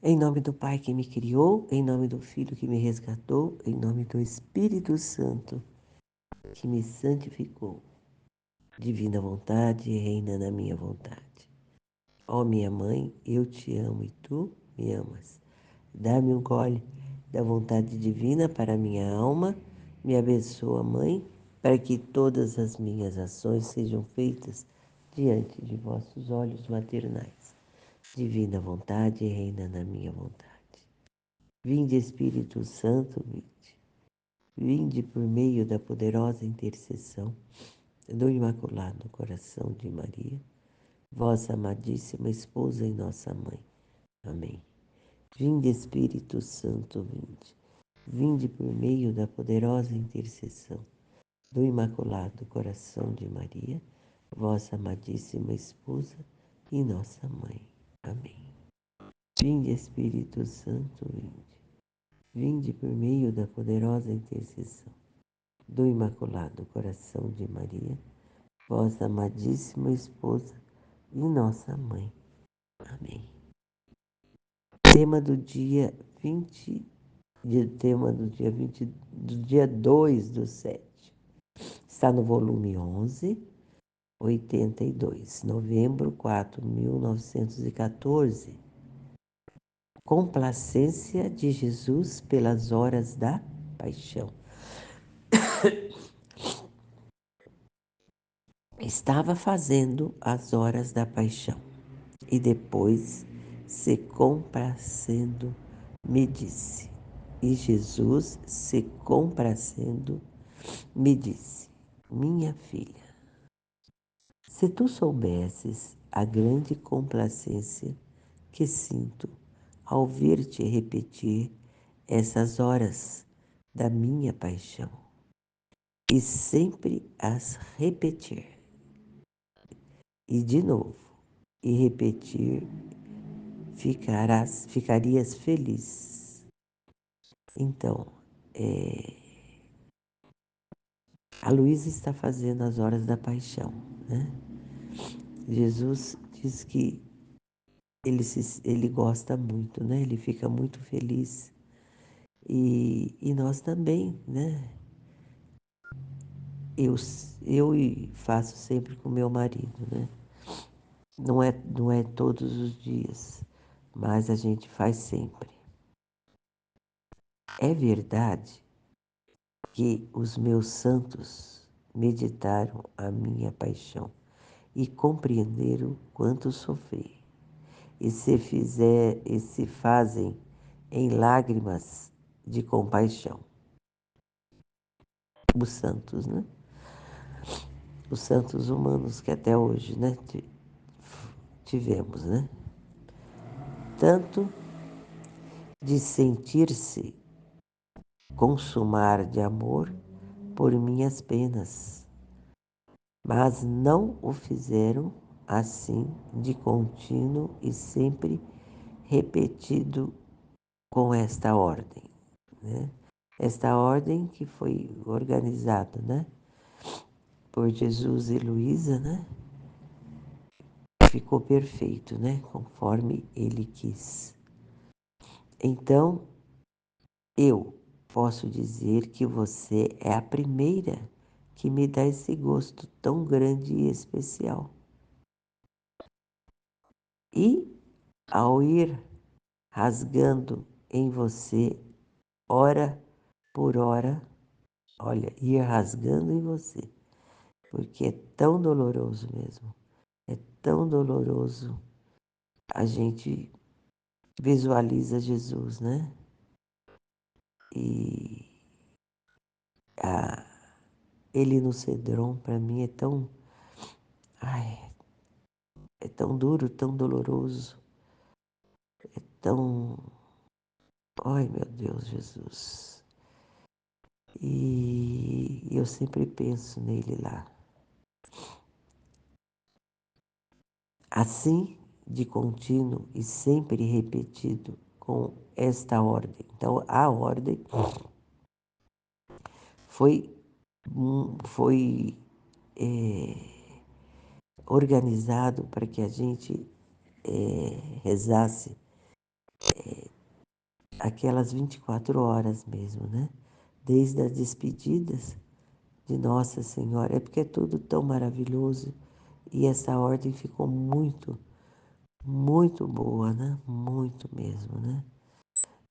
Em nome do Pai que me criou, em nome do Filho que me resgatou, em nome do Espírito Santo que me santificou. Divina vontade, reina na minha vontade. Ó minha mãe, eu te amo e tu me amas. Dá-me um gole da vontade divina para a minha alma. Me abençoa, Mãe, para que todas as minhas ações sejam feitas diante de vossos olhos maternais. Divina vontade, reina na minha vontade. Vinde, Espírito Santo, vinde. Vinde por meio da poderosa intercessão do Imaculado Coração de Maria, vossa amadíssima esposa e nossa mãe. Amém. Vinde, Espírito Santo, vinde. Vinde por meio da poderosa intercessão do Imaculado Coração de Maria, vossa amadíssima esposa e nossa mãe. Amém. Vinde, Espírito Santo, vinde. Vinde por meio da poderosa intercessão do Imaculado Coração de Maria, vossa amadíssima esposa e nossa mãe. Amém. Tema do dia 20, tema do dia 20, do dia 2/7. Está no volume 11, 82, novembro 4, 1914. Complacência de Jesus pelas horas da paixão. Estava fazendo as horas da paixão e depois, se complacendo, me disse. E Jesus, se complacendo, me disse: minha filha, se tu soubesses a grande complacência que sinto ao ver-te repetir essas horas da minha paixão, e sempre as repetir, e de novo, e repetir, ficarias feliz. Então, a Luísa está fazendo as horas da paixão, né? Jesus diz que ele gosta muito, né? Ele fica muito feliz. E nós também, né? Eu faço sempre com meu marido, né? Não é todos os dias, mas a gente faz sempre. É verdade que os meus santos meditaram a minha paixão e compreenderam quanto sofri, e se fazem em lágrimas de compaixão. Os santos, né? Os santos humanos que até hoje, né, tivemos, né? Tanto de sentir-se consumar de amor por minhas penas, mas não o fizeram assim de contínuo e sempre repetido com esta ordem, né? Esta ordem que foi organizada, né, por Jesus e Luísa, né, ficou perfeito, né, conforme ele quis. Então, eu posso dizer que você é a primeira que me dá esse gosto tão grande e especial. E, ao ir rasgando em você, hora por hora, olha, ir rasgando em você, porque é tão doloroso mesmo, é tão doloroso. A gente visualiza Jesus, né? E ele no cedron, para mim, ai, é tão duro, tão doloroso, é tão, ai meu Deus, Jesus. E eu sempre penso nele lá. Assim, de contínuo e sempre repetido com esta ordem. Então, a ordem foi, foi organizado para que a gente rezasse aquelas 24 horas mesmo, né? Desde as despedidas de Nossa Senhora, é porque é tudo tão maravilhoso e essa ordem ficou muito, muito boa, né? Muito mesmo, né?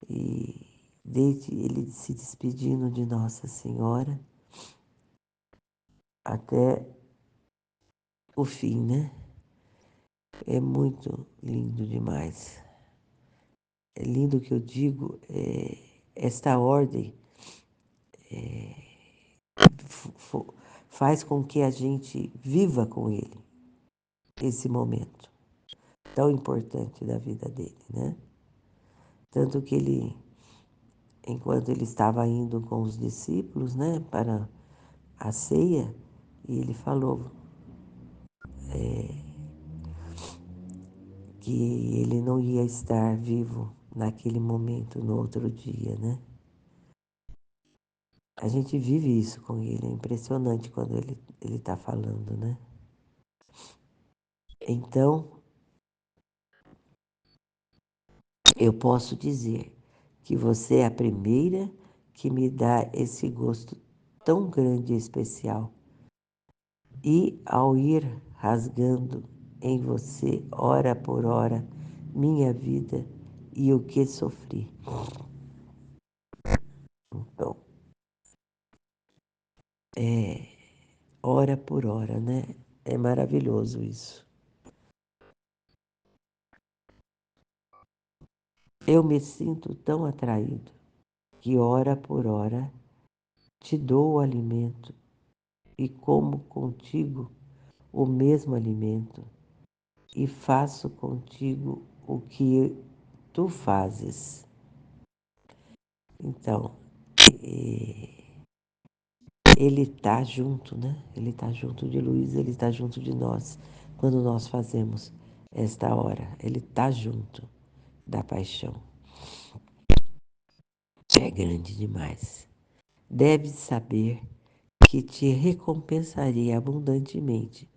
E desde ele se despedindo de Nossa Senhora até o fim, né? É muito lindo demais. É lindo que eu digo, esta ordem faz com que a gente viva com ele esse momento tão importante da vida dele, né? Tanto que ele, enquanto ele estava indo com os discípulos, né, para a ceia, e ele falou que ele não ia estar vivo naquele momento, no outro dia, né? A gente vive isso com ele, é impressionante quando ele está falando, né? Então, eu posso dizer que você é a primeira que me dá esse gosto tão grande e especial. E ao ir rasgando em você, hora por hora, minha vida e o que sofri. Então, hora por hora, né? É maravilhoso isso. Eu me sinto tão atraído que hora por hora te dou o alimento e como contigo o mesmo alimento e faço contigo o que tu fazes. Então, ele está junto, né? Ele está junto de Luiz, ele está junto de nós. Quando nós fazemos esta hora, ele está junto da paixão. É grande demais. Deves saber que te recompensarei abundantemente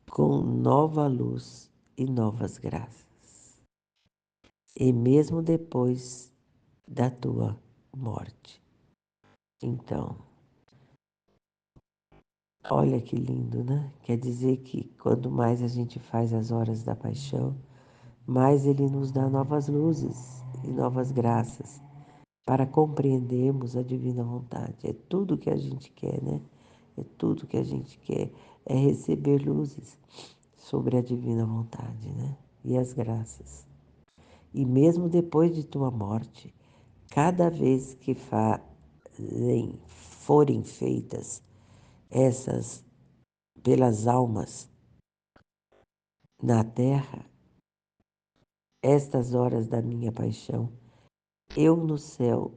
com nova luz e novas graças. E mesmo depois da tua morte. Então, olha que lindo, né? Quer dizer que quanto mais a gente faz as horas da paixão, mais ele nos dá novas luzes e novas graças para compreendermos a divina vontade. É tudo que a gente quer, né? É tudo que a gente quer, é receber luzes sobre a divina vontade, né? E as graças. E mesmo depois de tua morte, cada vez que forem feitas essas pelas almas na terra, estas horas da minha paixão, eu no céu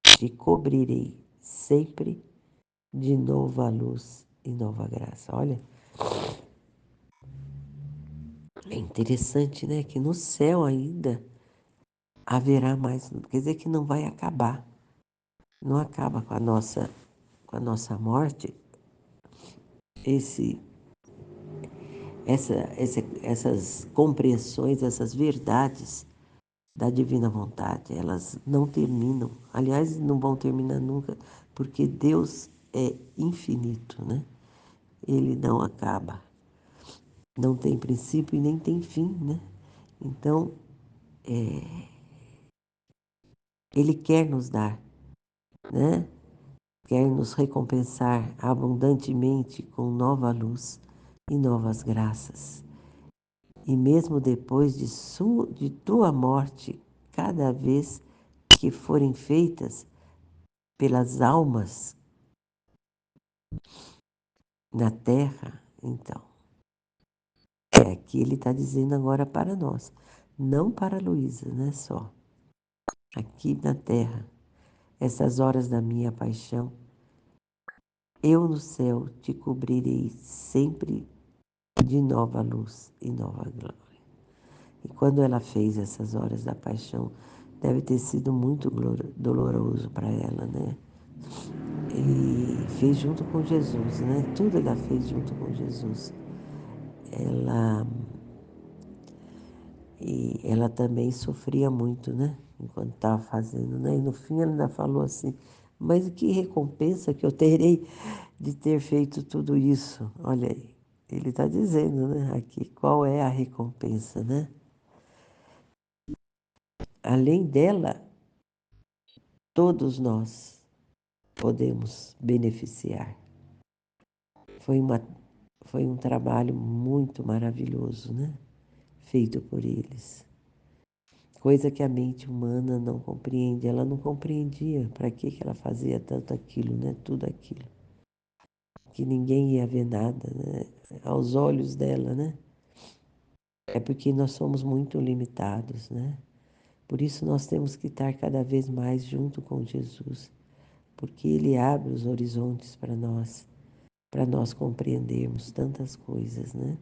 te cobrirei sempre de nova luz e nova graça. Olha, é interessante, né? Que no céu ainda haverá mais, quer dizer que não vai acabar. Não acaba com a nossa morte, esse, essas compreensões, essas verdades da divina vontade, elas não terminam. Aliás, não vão terminar nunca, porque Deus é infinito, né? Ele não acaba. Não tem princípio e nem tem fim, né? Então, Ele quer nos dar, né? Quer nos recompensar abundantemente com nova luz e novas graças. E mesmo depois de tua morte, cada vez que forem feitas pelas almas na terra, então, é aqui ele está dizendo agora para nós, não para a Luísa, né, só. Aqui na terra, essas horas da minha paixão, eu no céu te cobrirei sempre de nova luz e nova glória. E quando ela fez essas horas da paixão, deve ter sido muito doloroso para ela, né? E fez junto com Jesus, né? Tudo ela fez junto com Jesus. Ela, e ela também sofria muito, né? enquanto estava fazendo, né? E no fim ela ainda falou assim, mas que recompensa que eu terei de ter feito tudo isso? Olha aí, ele está dizendo, né, aqui, qual é a recompensa, né? Além dela, todos nós podemos beneficiar. Foi uma, foi um trabalho muito maravilhoso, né? Feito por eles. Coisa que a mente humana não compreende. Ela não compreendia para que ela fazia tanto aquilo, né? Tudo aquilo. Que ninguém ia ver nada, né? Aos olhos dela, né? É porque nós somos muito limitados, né? Por isso nós temos que estar cada vez mais junto com Jesus, porque Ele abre os horizontes para nós compreendermos tantas coisas, né?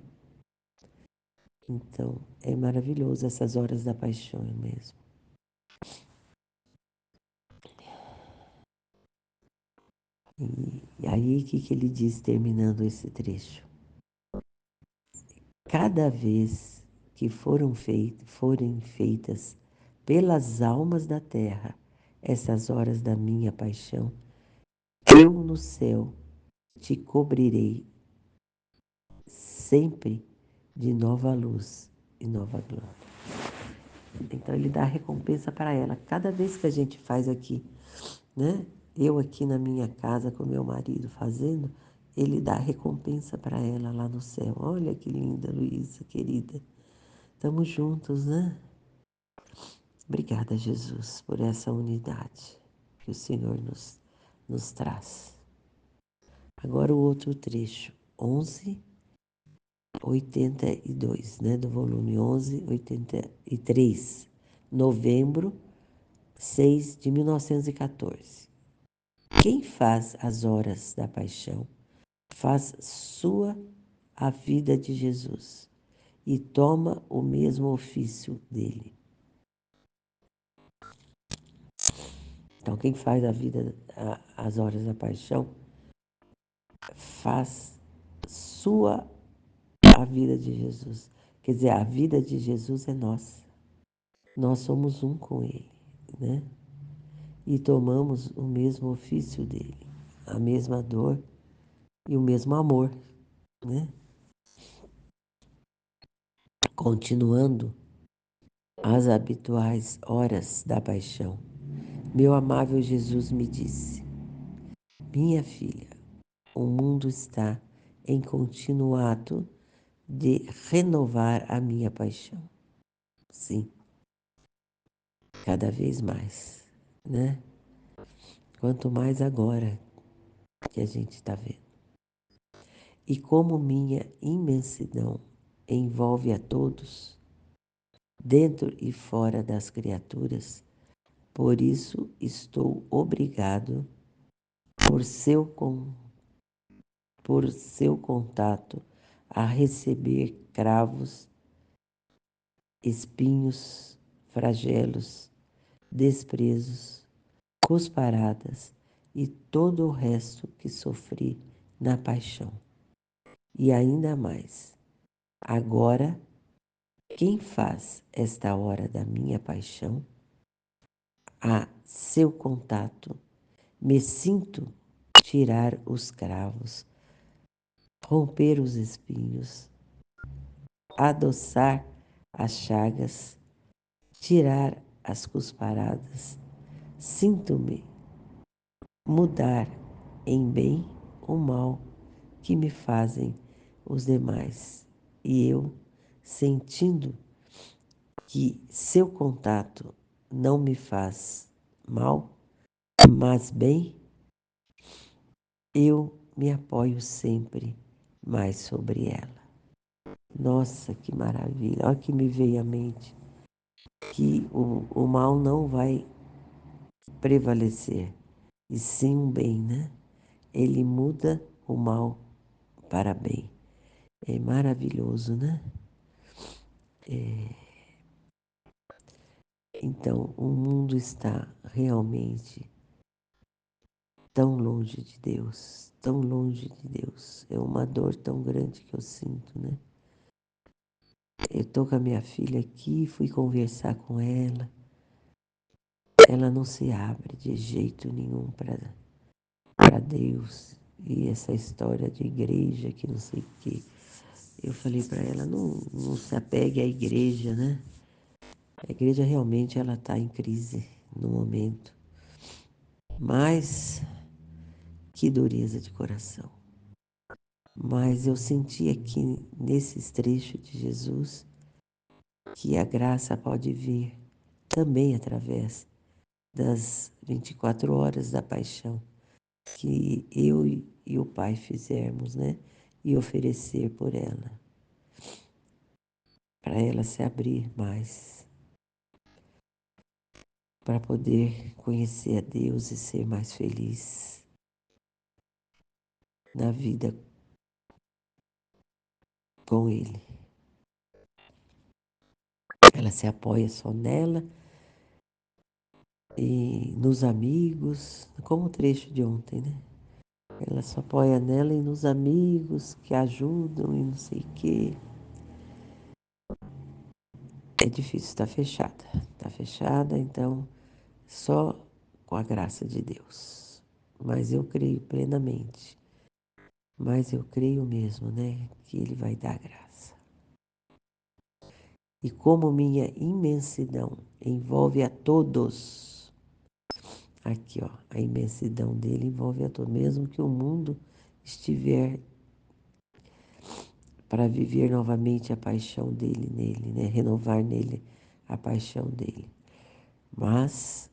Então, é maravilhoso essas horas da paixão mesmo. E aí, o que ele diz terminando esse trecho? Cada vez que forem feitas pelas almas da terra essas horas da minha paixão, eu no céu te cobrirei sempre de nova luz e nova glória. Então ele dá recompensa para ela. Cada vez que a gente faz aqui, né? Eu aqui na minha casa com meu marido fazendo, ele dá recompensa para ela lá no céu. Olha que linda, Luísa, querida. Estamos juntos, né? Obrigada, Jesus, por essa unidade que o Senhor nos traz. Agora o outro trecho, 11:82, né? Do volume 11:83, novembro 6 de 1914. Quem faz as horas da paixão, faz sua a vida de Jesus e toma o mesmo ofício dele. Então, quem faz as horas da paixão, faz sua a vida de Jesus. Quer dizer, a vida de Jesus é nossa. Nós somos um com Ele, né? E tomamos o mesmo ofício dele, a mesma dor e o mesmo amor, né? Continuando as habituais horas da paixão, meu amável Jesus me disse: minha filha, o mundo está em contínuo ato de renovar a minha paixão. Sim, cada vez mais, né? Quanto mais agora que a gente está vendo. E como minha imensidão envolve a todos, dentro e fora das criaturas, por isso estou obrigado, por seu, por seu contato, a receber cravos, espinhos, flagelos, desprezos, cusparadas e todo o resto que sofri na paixão. E ainda mais, agora, quem faz esta hora da minha paixão, a seu contato, me sinto tirar os cravos, romper os espinhos, adoçar as chagas, tirar as cusparadas. Sinto-me mudar em bem o mal que me fazem os demais. E eu, sentindo que seu contato não me faz mal, mas bem, eu me apoio sempre mais sobre ela. Nossa, que maravilha! Olha que me veio à mente que o mal não vai prevalecer, e sim o bem, né? Ele muda o mal para bem. É maravilhoso, né? Então, o mundo está realmente tão longe de Deus, tão longe de Deus. É uma dor tão grande que eu sinto, né? Eu estou com a minha filha aqui, fui conversar com ela. ela não se abre de jeito nenhum para Deus. E essa história de igreja que não sei o quê. Eu falei para ela, não se apegue à igreja, né? A igreja realmente ela está em crise no momento. Mas que dureza de coração. Mas eu senti aqui nesses trechos de Jesus que a graça pode vir também através das 24 horas da paixão que eu e o Pai fizermos, né? E oferecer por ela, para ela se abrir mais, para poder conhecer a Deus e ser mais feliz na vida com Ele. Ela se apoia só nela e nos amigos, como o trecho de ontem, né? Ela só apoia nela e nos amigos que ajudam e não sei o quê. É difícil, está fechada. Está fechada, então, só com a graça de Deus. Mas eu creio plenamente. Mas eu creio mesmo, né? Que Ele vai dar graça. E como minha imensidão envolve a todos. Aqui, ó, a imensidão dele envolve a todos. Mesmo que o mundo estiver para viver novamente a paixão dele nele, né? Renovar nele a paixão dele. Mas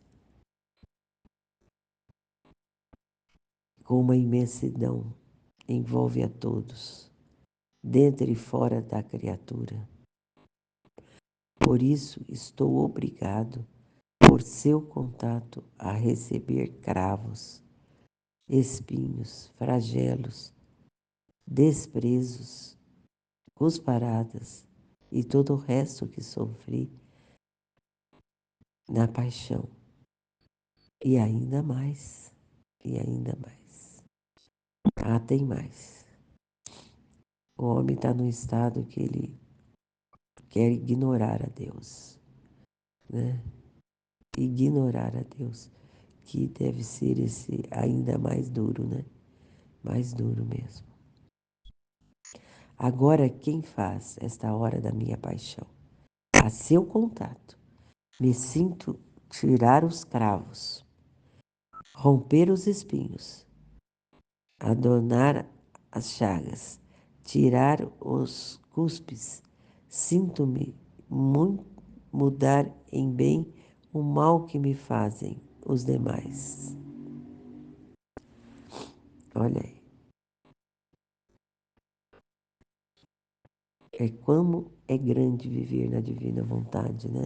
com uma imensidão envolve a todos, dentro e fora da criatura. Por isso estou obrigado, por seu contato, a receber cravos, espinhos, flagelos, desprezos, cusparadas e todo o resto que sofri na paixão. E ainda mais, e ainda mais. Ah, tem mais. O homem está num estado que ele quer ignorar a Deus, né? Ignorar a Deus, que deve ser esse ainda mais duro, né? Mais duro mesmo. Agora, quem faz esta hora da minha paixão? A seu contato, me sinto tirar os cravos, romper os espinhos, adornar as chagas, tirar os cuspes. Sinto-me mudar em bem o mal que me fazem os demais. Olha aí. É como é grande viver na divina vontade, né?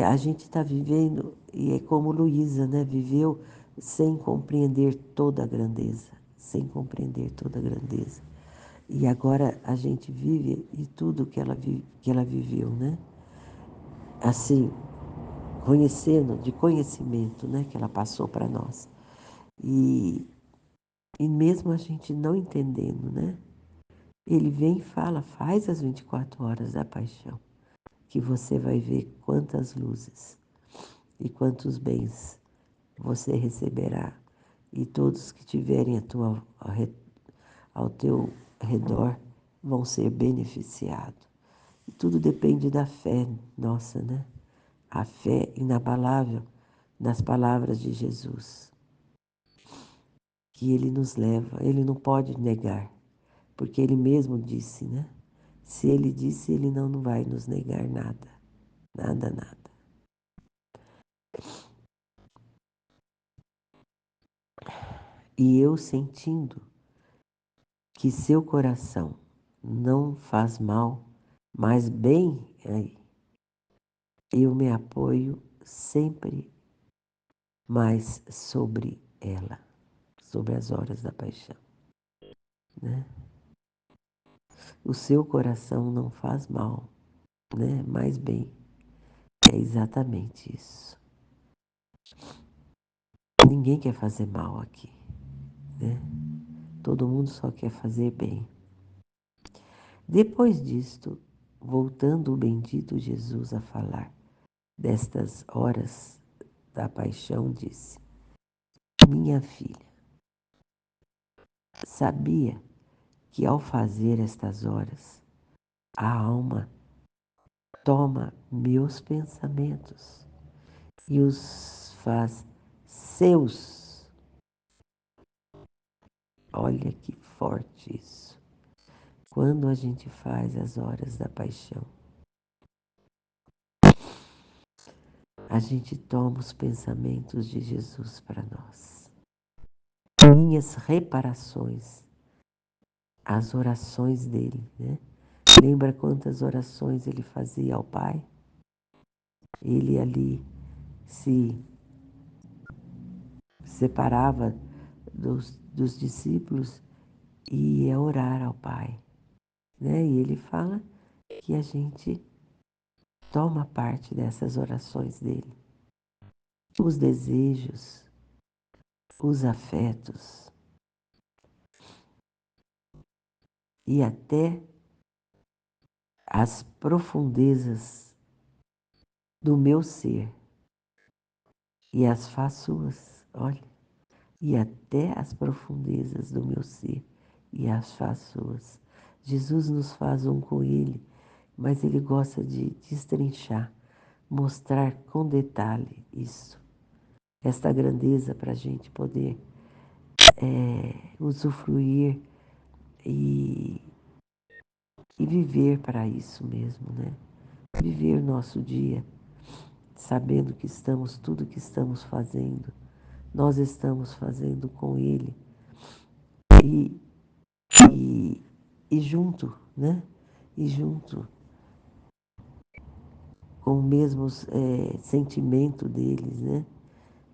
A gente está vivendo, e é como Luísa, né? Viveu sem compreender toda a grandeza, sem compreender toda a grandeza. E agora a gente vive e tudo que ela viveu, né? Assim, conhecendo, de conhecimento, né? Que ela passou para nós. E, e mesmo a gente não entendendo, né? Ele vem e fala, faz as 24 horas da paixão, que você vai ver quantas luzes e quantos bens você receberá. E todos que tiverem ao teu redor vão ser beneficiados. E tudo depende da fé nossa, né? A fé inabalável nas palavras de Jesus, que Ele nos leva, Ele não pode negar, porque Ele mesmo disse, né? Se Ele disse, Ele não vai nos negar nada, nada, nada. E eu sentindo que seu coração não faz mal, mas bem, eu me apoio sempre mais sobre ela, sobre as horas da paixão, né? O seu coração não faz mal, né? Mais bem, é exatamente isso. Ninguém quer fazer mal aqui, né? Todo mundo só quer fazer bem. Depois disto, voltando o bendito Jesus a falar destas horas da paixão, disse: Minha filha, sabia que ao fazer estas horas, a alma toma meus pensamentos e os faz seus. Olha que forte isso. Quando a gente faz as horas da paixão, a gente toma os pensamentos de Jesus para nós. Minhas reparações, as orações dele, né? Lembra quantas orações ele fazia ao Pai? Ele ali se separava dos discípulos e ia orar ao Pai, né? E ele fala que a gente toma parte dessas orações dele. Os desejos, os afetos e até as profundezas do meu ser e as faz suas, olha, e até as profundezas do meu ser e as faz suas. Jesus nos faz um com ele, mas ele gosta de destrinchar, mostrar com detalhe isso, esta grandeza para a gente poder usufruir e viver para isso mesmo, né? Viver nosso dia sabendo que estamos, tudo que estamos fazendo, nós estamos fazendo com Ele e, e, e junto, né? E junto com o mesmo sentimento deles, né?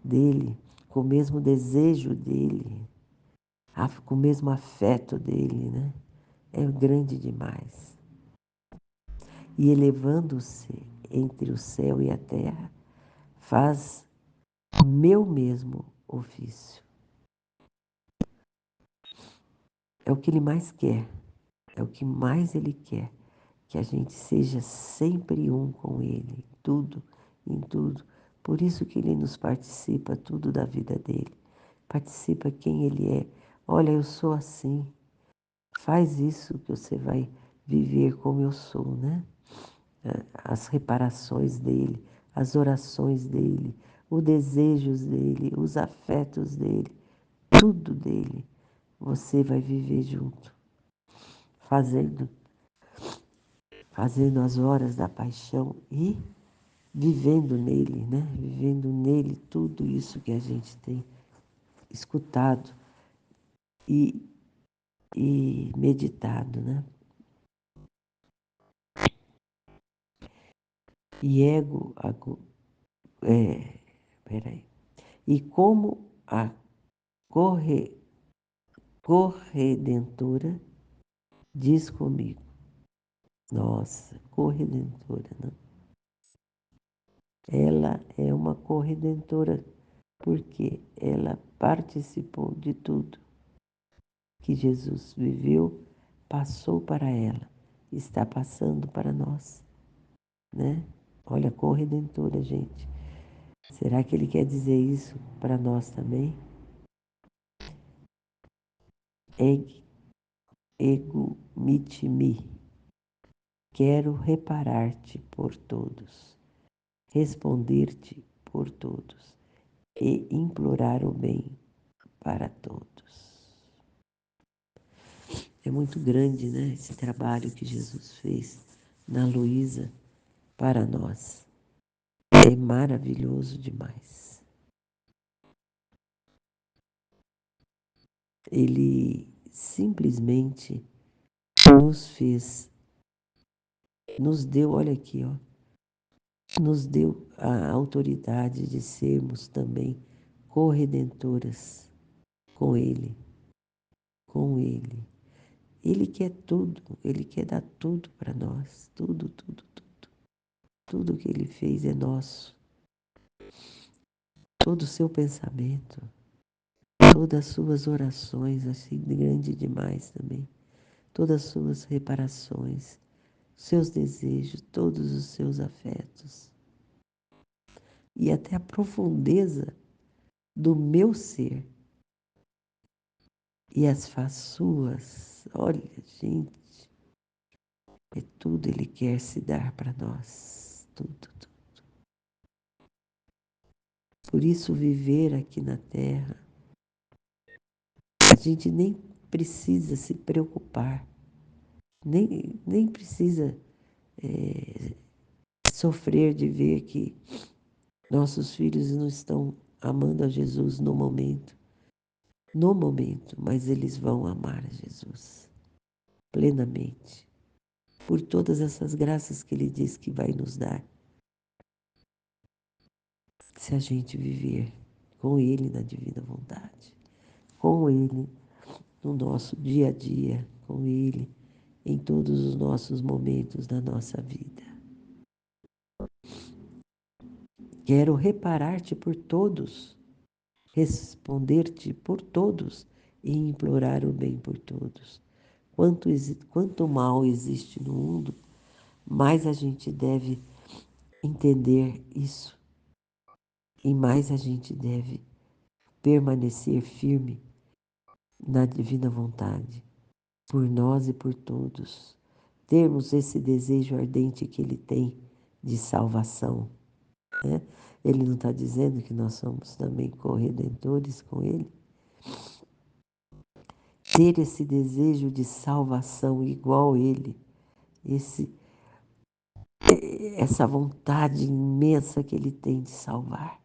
Dele, com o mesmo desejo dele, com o mesmo afeto dele, né? É grande demais. E elevando-se entre o céu e a terra, faz o meu mesmo ofício. É o que ele mais quer, é o que mais ele quer, que a gente seja sempre um com ele, tudo, em tudo. Por isso que ele nos participa tudo da vida dele, participa quem ele é. Olha, eu sou assim, faz isso que você vai viver como eu sou, né? As reparações dele, as orações dele, os desejos dele, os afetos dele, tudo dele, você vai viver junto, fazendo as horas da paixão e vivendo nele, né? Vivendo nele tudo isso que a gente tem escutado e, e meditado, né? E peraí. E como a corredentora diz comigo, nossa, corredentora, né? Ela é uma corredentora porque ela participou de tudo que Jesus viveu, passou para ela, está passando para nós, né? Olha, corredentora, gente. Será que ele quer dizer isso para nós também? Ego mitimi. Quero reparar-te por todos, responder-te por todos e implorar o bem para todos. É muito grande, né, esse trabalho que Jesus fez na Luísa para nós. É maravilhoso demais. Ele simplesmente nos fez, nos deu, olha aqui, ó, nos deu a autoridade de sermos também corredentoras com Ele, com Ele. Ele quer tudo, Ele quer dar tudo para nós, tudo, tudo, tudo. Tudo que Ele fez é nosso. Todo o seu pensamento, todas as suas orações, assim, grande demais também. Todas as suas reparações, seus desejos, todos os seus afetos. e até a profundeza do meu ser. E as faz suas. Olha, gente, é tudo Ele quer se dar para nós. Tudo, tudo. Por isso, viver aqui na Terra, a gente nem precisa se preocupar, nem precisa sofrer de ver que nossos filhos não estão amando a Jesus no momento, mas eles vão amar a Jesus plenamente, por todas essas graças que Ele diz que vai nos dar, se a gente viver com Ele na divina vontade, com Ele no nosso dia a dia, com Ele em todos os nossos momentos da nossa vida. Quero reparar-te por todos, responder-te por todos e implorar o bem por todos. Quanto mal existe no mundo, mais a gente deve entender isso e mais a gente deve permanecer firme na divina vontade, por nós e por todos. Termos esse desejo ardente que Ele tem de salvação, né? Ele não está dizendo que nós somos também corredentores com Ele? Ter esse desejo de salvação igual Ele, essa vontade imensa que Ele tem de salvar,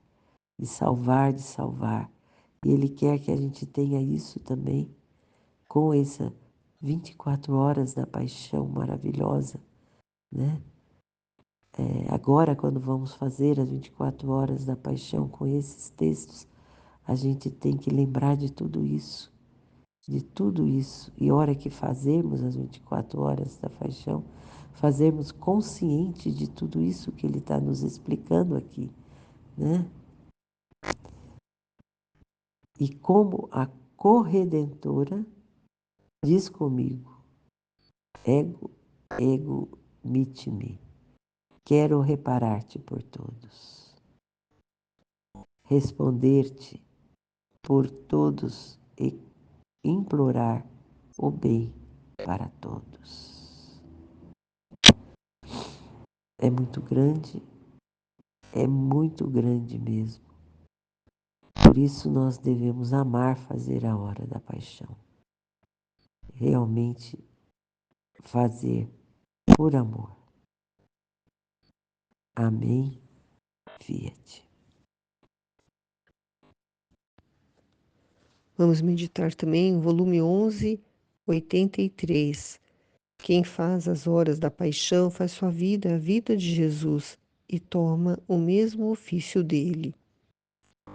de salvar, de salvar. E Ele quer que a gente tenha isso também, com essa 24 horas da paixão maravilhosa, né? Agora, quando vamos fazer as 24 horas da paixão com esses textos, a gente tem que lembrar de tudo isso, de tudo isso. E a hora que fazermos as 24 horas da paixão, fazermos consciente de tudo isso que Ele está nos explicando aqui, né? E como a corredentora diz comigo, ego mit-me, quero reparar-te por todos, responder-te por todos e implorar o bem para todos. É muito grande mesmo. Por isso nós devemos amar fazer a hora da paixão. Realmente fazer por amor. Amém. Fiat. Vamos meditar também o volume 11, 83. Quem faz as horas da paixão faz sua vida a vida de Jesus e toma o mesmo ofício dele.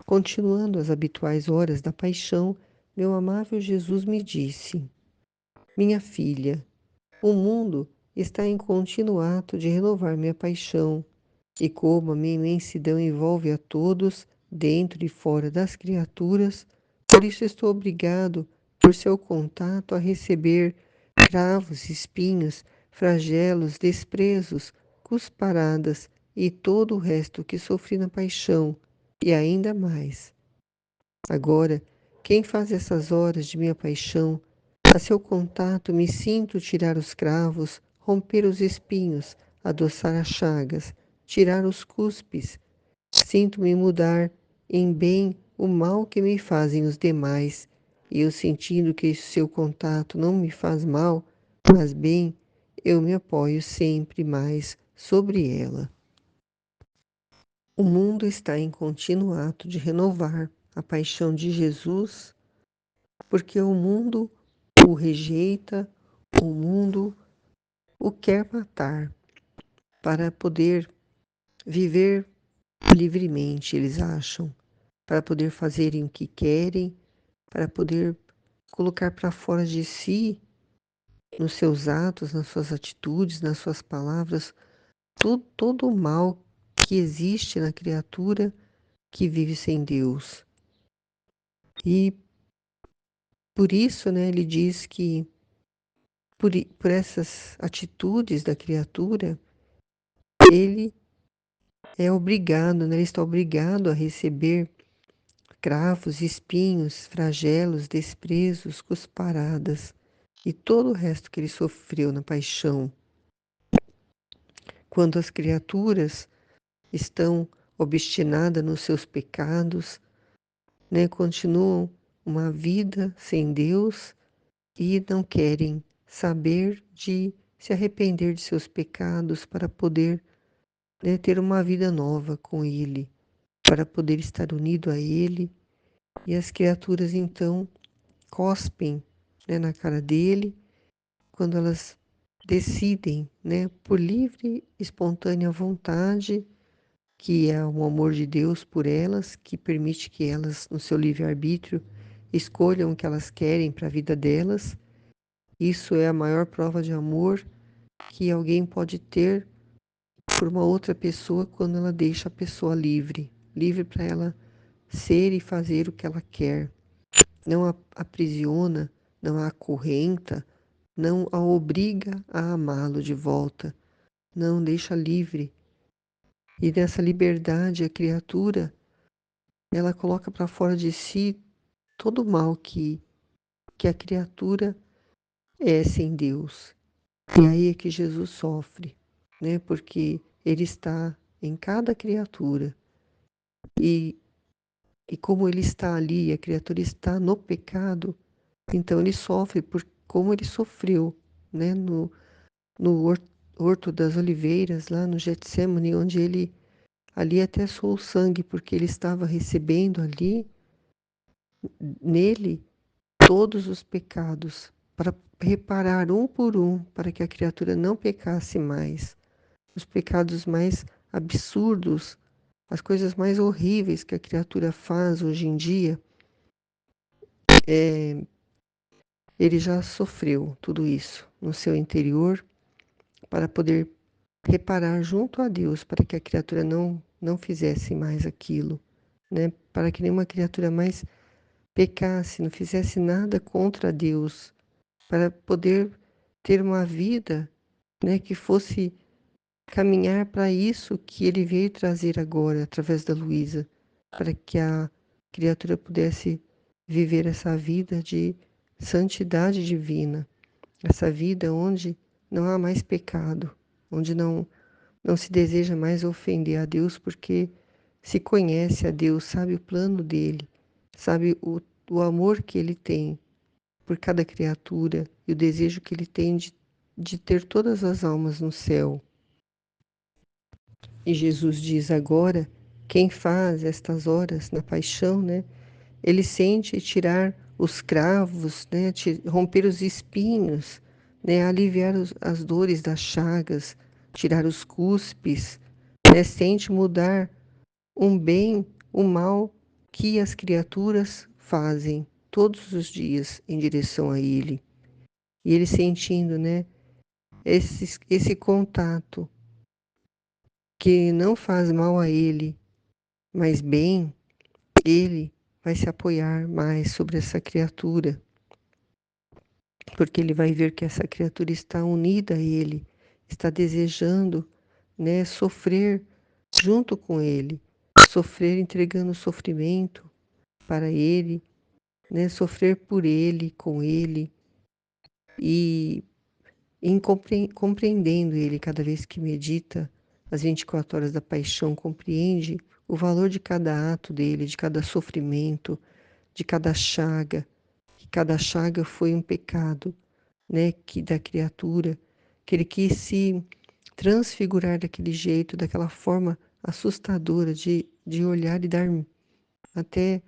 Continuando as habituais horas da paixão, meu amável Jesus me disse: Minha filha, o mundo está em contínuo ato de renovar minha paixão, e como a minha imensidão envolve a todos, dentro e fora das criaturas, por isso estou obrigado, por seu contato, a receber cravos, espinhos, flagelos, desprezos, cusparadas e todo o resto que sofri na paixão, e ainda mais. Agora, quem faz essas horas de minha paixão, a seu contato me sinto tirar os cravos, romper os espinhos, adoçar as chagas, tirar os cuspes. Sinto-me mudar em bem o mal que me fazem os demais, e eu sentindo que seu contato não me faz mal, mas bem, eu me apoio sempre mais sobre ela. O mundo está em contínuo ato de renovar a paixão de Jesus, porque o mundo o rejeita, o mundo o quer matar, para poder viver livremente, eles acham, para poder fazerem o que querem, para poder colocar para fora de si, nos seus atos, nas suas atitudes, nas suas palavras, todo o mal que existe na criatura que vive sem Deus. E por isso, né, ele diz que por essas atitudes da criatura, ele é obrigado, né? Ele está obrigado a receber cravos, espinhos, flagelos, desprezos, cusparadas e todo o resto que ele sofreu na paixão. Quando as criaturas estão obstinadas nos seus pecados, né, continuam uma vida sem Deus e não querem saber de se arrepender de seus pecados para poder, né, ter uma vida nova com Ele, para poder estar unido a Ele. E as criaturas então cospem, né, na cara dele quando elas decidem, né, por livre, espontânea vontade, que é o amor de Deus por elas, que permite que elas, no seu livre-arbítrio, escolham o que elas querem para a vida delas. Isso é a maior prova de amor que alguém pode ter por uma outra pessoa quando ela deixa a pessoa livre, livre para ela ser e fazer o que ela quer. Não a aprisiona, não a acorrenta, não a obriga a amá-lo de volta, não deixa livre. E nessa liberdade, a criatura, ela coloca para fora de si todo o mal que a criatura é sem Deus. E aí é que Jesus sofre, né? Porque ele está em cada criatura. E, e como ele está ali, a criatura está no pecado, então ele sofre por como ele sofreu, né? No Horto das Oliveiras, lá no Getsemane, onde ele ali até suou sangue, porque ele estava recebendo ali, nele, todos os pecados, para reparar um por um, para que a criatura não pecasse mais. Os pecados mais absurdos, as coisas mais horríveis que a criatura faz hoje em dia, ele já sofreu tudo isso no seu interior para poder reparar junto a Deus, para que a criatura não fizesse mais aquilo, né? Para que nenhuma criatura mais pecasse, não fizesse nada contra Deus, para poder ter uma vida, né, que fosse caminhar para isso que ele veio trazer agora, através da Luísa, para que a criatura pudesse viver essa vida de santidade divina, essa vida onde não há mais pecado, onde não se deseja mais ofender a Deus, porque se conhece a Deus, sabe o plano dele, sabe o amor que ele tem por cada criatura e o desejo que ele tem de ter todas as almas no céu. E Jesus diz agora, quem faz estas horas na paixão, né? Ele sente tirar os cravos, né? Romper os espinhos, né? Aliviar as dores das chagas, tirar os cuspes, né? Sente mudar um bem, o mal que as criaturas fazem todos os dias em direção a Ele. E ele sentindo, né? Esse contato que não faz mal a Ele, mas bem, ele vai se apoiar mais sobre essa criatura, porque ele vai ver que essa criatura está unida a ele, está desejando, né, sofrer junto com ele, sofrer entregando o sofrimento para ele, né, sofrer por ele, com ele e compreendendo ele cada vez que medita as 24 horas da paixão, compreende o valor de cada ato dele, de cada sofrimento, de cada chaga, que cada chaga foi um pecado, né, que da criatura, que ele quis se transfigurar daquele jeito, daquela forma assustadora de olhar e dar até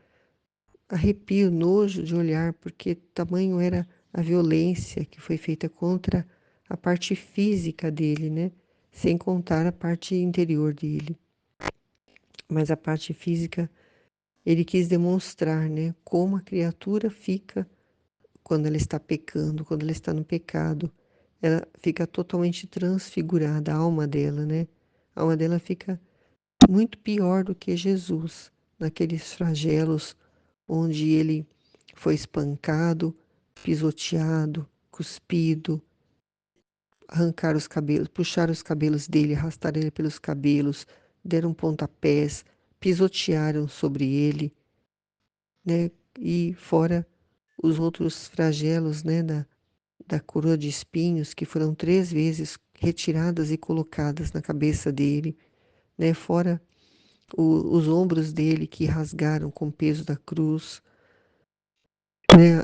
arrepio, nojo de olhar, porque tamanho era a violência que foi feita contra a parte física dele, né, sem contar a parte interior dele. Mas a parte física, ele quis demonstrar, né, como a criatura fica quando ela está pecando, quando ela está no pecado, ela fica totalmente transfigurada, a alma dela, né? A alma dela fica muito pior do que Jesus, naqueles flagelos onde ele foi espancado, pisoteado, cuspido, arrancar os cabelos, puxar os cabelos dele, arrastar ele pelos cabelos, deram pontapés, pisotearam sobre ele, né? E fora os outros flagelos, né, da coroa de espinhos que foram 3 vezes retiradas e colocadas na cabeça dele, né? Fora os ombros dele que rasgaram com o peso da cruz, né?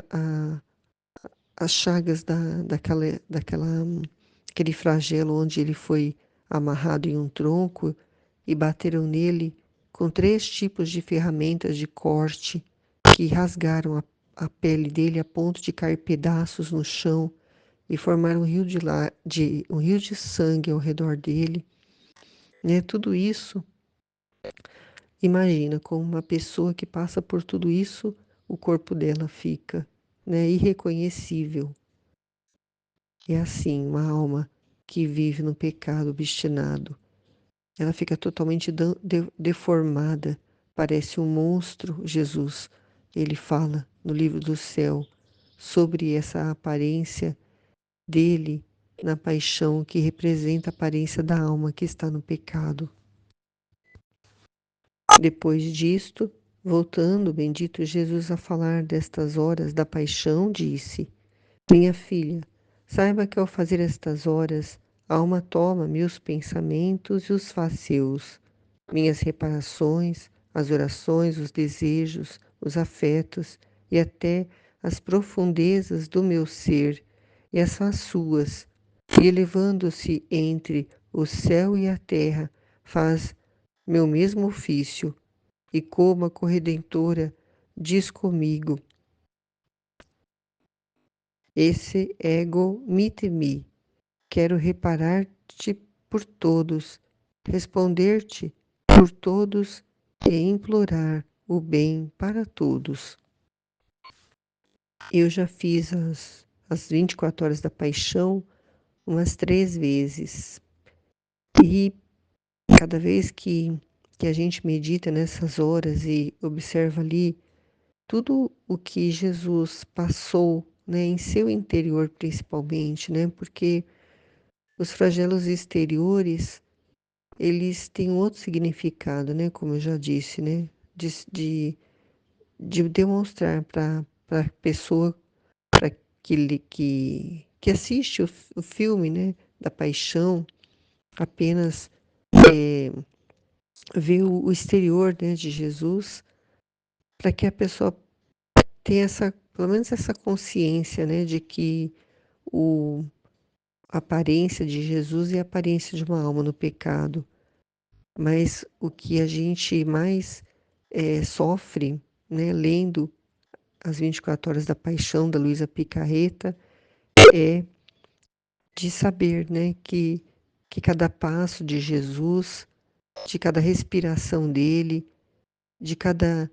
As chagas aquele flagelo onde ele foi amarrado em um tronco e bateram nele com 3 tipos de ferramentas de corte que rasgaram a pele dele a ponto de cair pedaços no chão e formar um rio de sangue ao redor dele, né? Tudo isso, imagina, como uma pessoa que passa por tudo isso, o corpo dela fica, né, irreconhecível. É assim, uma alma que vive no pecado obstinado. Ela fica totalmente deformada, parece um monstro. Jesus, ele fala no livro do céu sobre essa aparência dele na paixão que representa a aparência da alma que está no pecado. Depois disto, voltando, bendito Jesus, a falar destas horas da paixão, disse: Minha filha, saiba que ao fazer estas horas, a alma toma meus pensamentos e os faz seus, minhas reparações, as orações, os desejos, os afetos e até as profundezas do meu ser, e as faz suas, e elevando-se entre o céu e a terra, faz meu mesmo ofício, e como a corredentora diz comigo: Esse ego mitemi, quero reparar-te por todos, responder-te por todos e implorar o bem para todos. Eu já fiz as 24 horas da paixão umas 3 vezes. E cada vez que a gente medita nessas horas e observa ali tudo o que Jesus passou, né, em seu interior principalmente, né, porque os flagelos exteriores, eles têm um outro significado, né, como eu já disse, né, de, de, de demonstrar para a pessoa, para que assiste o filme, né, da paixão, apenas é, ver o exterior, né, de Jesus, para que a pessoa tenha pelo menos essa consciência, né, de que a aparência de Jesus é a aparência de uma alma no pecado, mas o que a gente mais sofre, né, lendo as 24 horas da paixão da Luísa Picarreta, é de saber, né, que cada passo de Jesus, de cada respiração dele, de cada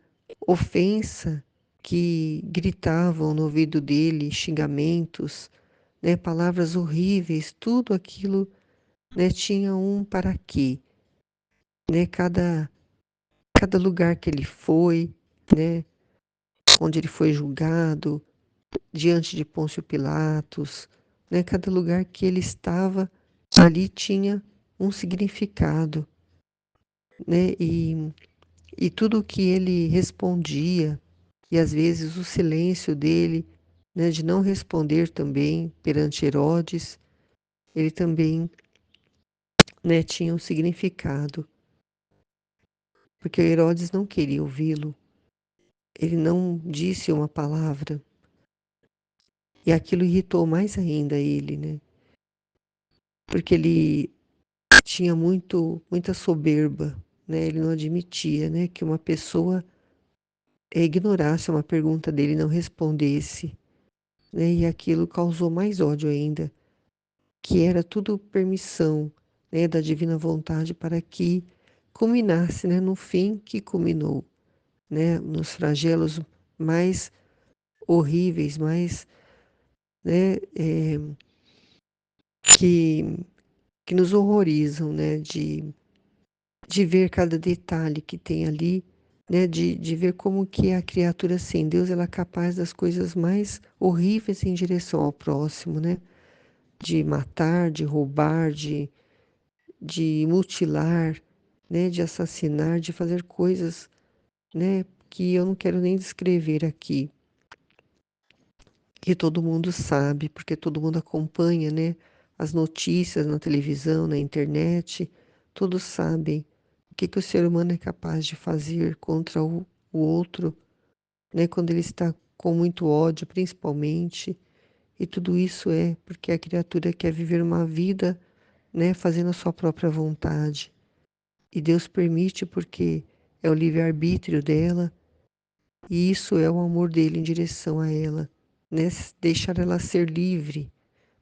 ofensa que gritavam no ouvido dele, xingamentos, né, palavras horríveis, tudo aquilo, né, tinha um para quê, né, cada lugar que ele foi, né, onde ele foi julgado, diante de Pôncio Pilatos, né, cada lugar que ele estava, ali tinha um significado, né, e tudo o que ele respondia, e às vezes o silêncio dele, né, de não responder também perante Herodes, ele também, né, tinha um significado, porque Herodes não queria ouvi-lo, ele não disse uma palavra, e aquilo irritou mais ainda ele, né, porque ele tinha muita soberba, né, ele não admitia, né, que uma pessoa ignorasse uma pergunta dele e não respondesse, né, e aquilo causou mais ódio ainda, que era tudo permissão, né, da divina vontade para que culminasse, né, no fim que culminou, né, nos flagelos mais horríveis, mais, né, que, que nos horrorizam, né, de ver cada detalhe que tem ali, né, de ver como que a criatura sem Deus ela é capaz das coisas mais horríveis em direção ao próximo, né, de matar, de roubar, de mutilar, né, de assassinar, de fazer coisas, né, que eu não quero nem descrever aqui, que todo mundo sabe, porque todo mundo acompanha, né, as notícias na televisão, na internet, todos sabem o que que o ser humano é capaz de fazer contra o outro, né, quando ele está com muito ódio, principalmente, e tudo isso é porque a criatura quer viver uma vida, né, fazendo a sua própria vontade. E Deus permite porque é o livre-arbítrio dela, e isso é o amor dele em direção a ela, né? Deixar ela ser livre,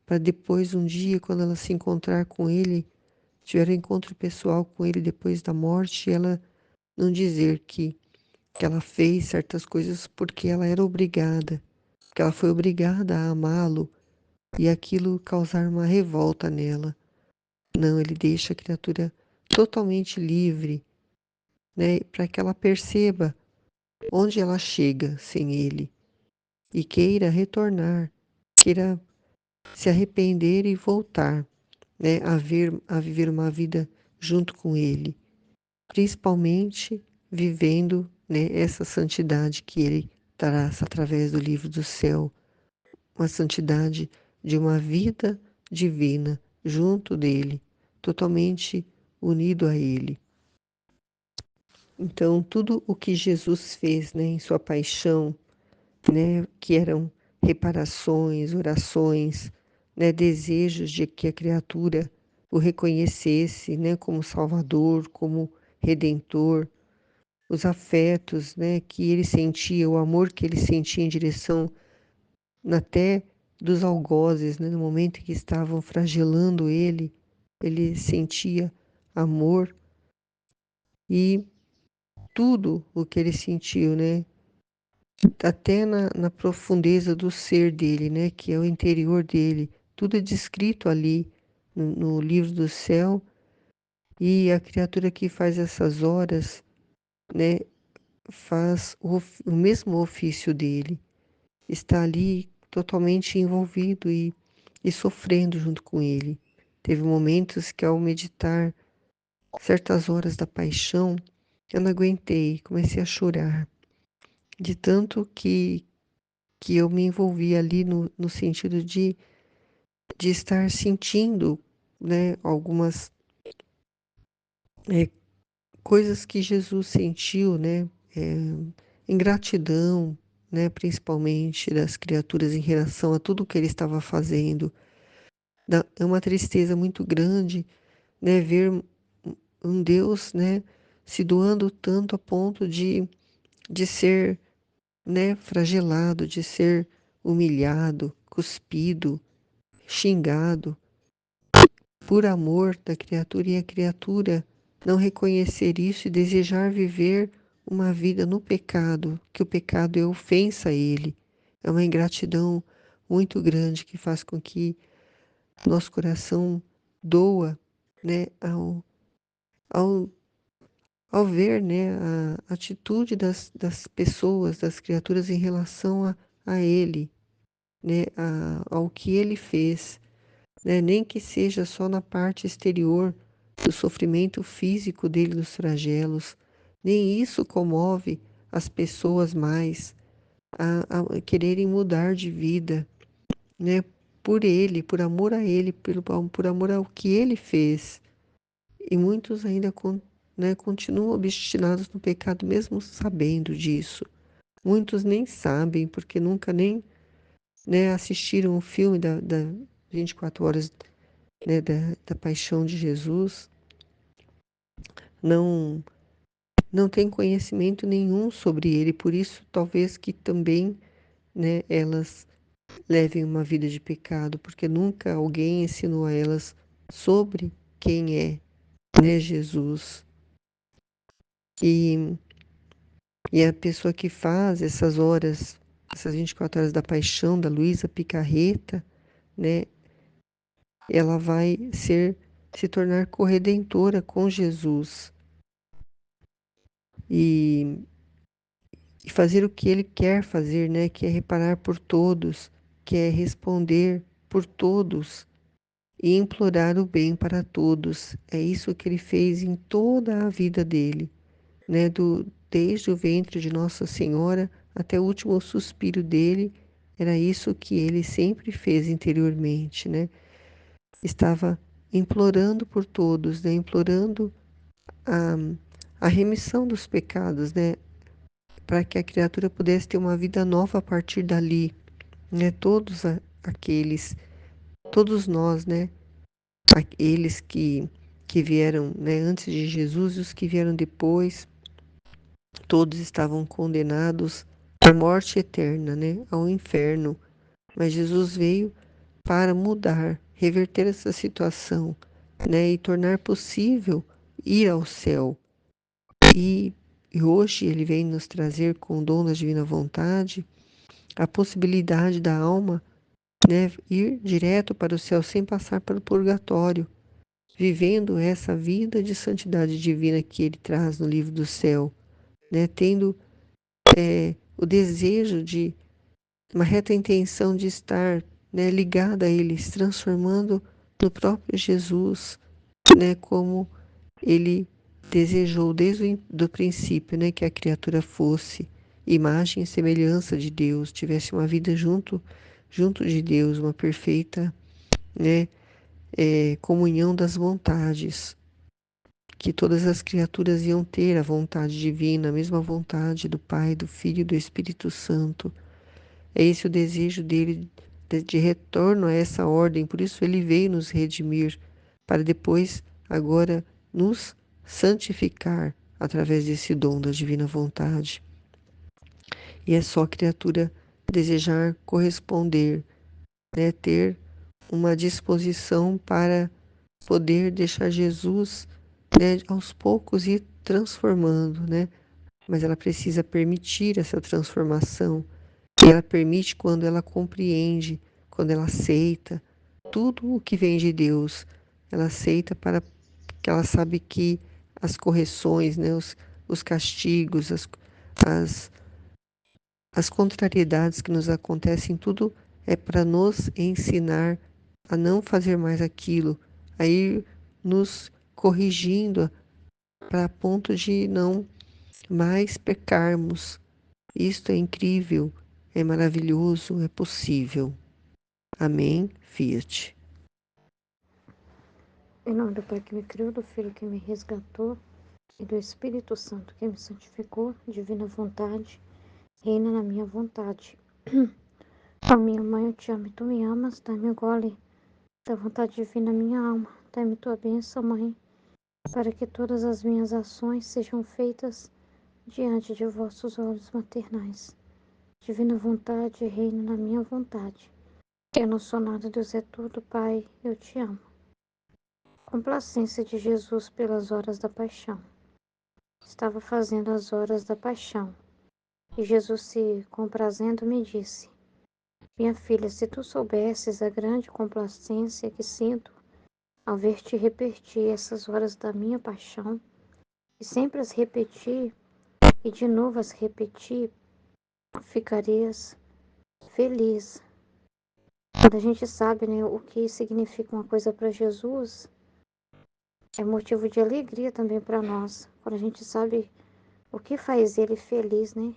para depois, um dia, quando ela se encontrar com ele, tiver um encontro pessoal com ele depois da morte, ela não dizer que ela fez certas coisas porque ela era obrigada, que ela foi obrigada a amá-lo e aquilo causar uma revolta nela. Não, ele deixa a criatura totalmente livre, né, para que ela perceba onde ela chega sem ele e queira retornar, queira se arrepender e voltar, né, a viver uma vida junto com ele, principalmente vivendo, né, essa santidade que ele traz através do livro do céu, uma santidade de uma vida divina junto dele, totalmente unido a ele. Então, tudo o que Jesus fez, né, em sua paixão, né, que eram reparações, orações, né, desejos de que a criatura o reconhecesse, né, como Salvador, como Redentor, os afetos, né, que ele sentia, o amor que ele sentia em direção até dos algozes, né, no momento em que estavam flagelando ele sentia amor e tudo o que ele sentiu, né, até na profundeza do ser dele, né, que é o interior dele. Tudo é descrito ali no livro do céu e a criatura que faz essas horas, né, faz o mesmo ofício dele. Está ali totalmente envolvido e sofrendo junto com ele. Teve momentos que ao meditar certas horas da paixão, eu não aguentei, comecei a chorar, de tanto que eu me envolvi ali no sentido de estar sentindo, né, algumas coisas que Jesus sentiu, né, é, ingratidão, né, principalmente das criaturas em relação a tudo que ele estava fazendo. É uma tristeza muito grande, né, ver um Deus, né, se doando tanto a ponto de ser, né, fragelado, de ser humilhado, cuspido, xingado, por amor da criatura e a criatura não reconhecer isso e desejar viver uma vida no pecado, que o pecado é ofensa a ele. É uma ingratidão muito grande que faz com que nosso coração doa, né, ao, ao ver, né, a atitude das pessoas, das criaturas em relação a ele, né, ao que ele fez, né? Nem que seja só na parte exterior do sofrimento físico dele nos flagelos, nem isso comove as pessoas mais a quererem mudar de vida, né? Por ele, por amor a ele, por amor ao que ele fez. E muitos ainda né, continuam obstinados no pecado, mesmo sabendo disso. Muitos nem sabem, porque nunca nem, né, assistiram o filme da 24 horas, né, da paixão de Jesus, não não tem conhecimento nenhum sobre ele, por isso talvez que também, né, elas levem uma vida de pecado, porque nunca alguém ensinou a elas sobre quem é, né, Jesus. E, e a pessoa que faz essas horas, essas 24 horas da paixão da Luísa Picarreta, né, ela vai se tornar corredentora com Jesus. E e fazer o que ele quer fazer, né? Que é reparar por todos, que é responder por todos, e implorar o bem para todos. É isso que ele fez em toda a vida dele, né? Desde o ventre de Nossa Senhora até o último suspiro dele, era isso que ele sempre fez interiormente, né? Estava implorando por todos, né? Implorando a, a remissão dos pecados, né? Para que a criatura pudesse ter uma vida nova a partir dali, né? Aqueles, todos nós, né? Aqueles que vieram, né, antes de Jesus e os que vieram depois, todos estavam condenados à morte eterna, né, ao inferno. Mas Jesus veio para mudar, reverter essa situação, né, e tornar possível ir ao céu. E, e hoje ele vem nos trazer com o dom da divina vontade a possibilidade da alma, né, ir direto para o céu sem passar pelo purgatório, vivendo essa vida de santidade divina que ele traz no livro do céu, né, tendo o desejo de uma reta intenção de estar, né, ligada a ele, se transformando no próprio Jesus, né, como ele desejou desde o princípio, né, que a criatura fosse imagem e semelhança de Deus, tivesse uma vida junto de Deus, uma perfeita, né, comunhão das vontades, que todas as criaturas iam ter a vontade divina, a mesma vontade do Pai, do Filho e do Espírito Santo. É esse o desejo dele de retorno a essa ordem, por isso ele veio nos redimir, para depois, agora, nos santificar através desse dom da divina vontade. E é só a criatura desejar corresponder, né, ter uma disposição para poder deixar Jesus, né, aos poucos ir transformando, né? Mas ela precisa permitir essa transformação. E ela permite quando ela compreende, quando ela aceita tudo o que vem de Deus. Ela aceita para que ela sabe que as correções, né, os castigos, as, as contrariedades que nos acontecem, tudo é para nos ensinar a não fazer mais aquilo, a ir nos corrigindo para ponto de não mais pecarmos. Isto é incrível, é maravilhoso, é possível. Amém. Fiat. Em nome do Pai que me criou, do Filho que me resgatou e do Espírito Santo que me santificou, divina vontade, reina na minha vontade. Ó minha mãe, eu te amo e tu me amas, dá-me o gole da vontade divina minha alma. Dá-me tua bênção, mãe, para que todas as minhas ações sejam feitas diante de vossos olhos maternais. Divina vontade, reina na minha vontade. Eu não sou nada, Deus é tudo, Pai, eu te amo. Complacência de Jesus pelas horas da paixão. Estava fazendo as horas da paixão, e Jesus, se comprazendo, me disse: Minha filha, se tu soubesses a grande complacência que sinto ao ver-te repetir essas horas da minha paixão, e sempre as repetir, e de novo as repetir, ficarias feliz. Quando a gente sabe, né, o que significa uma coisa para Jesus, é motivo de alegria também para nós. Quando a gente sabe o que faz ele feliz, né?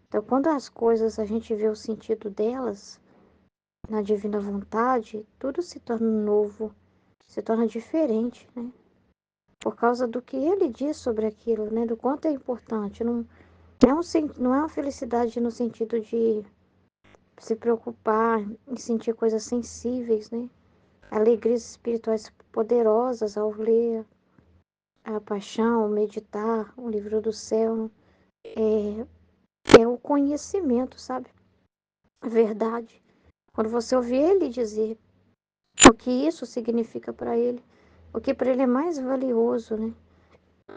Então, quando as coisas a gente vê o sentido delas na divina vontade, tudo se torna novo, se torna diferente, né? Por causa do que ele diz sobre aquilo, né? Do quanto é importante. Não é uma felicidade no sentido de se preocupar em sentir coisas sensíveis, né? Alegrias espirituais poderosas ao ler a paixão, meditar o livro do céu. É o conhecimento, sabe? A verdade. Quando você ouvir ele dizer o que isso significa para ele, o que para ele é mais valioso, né?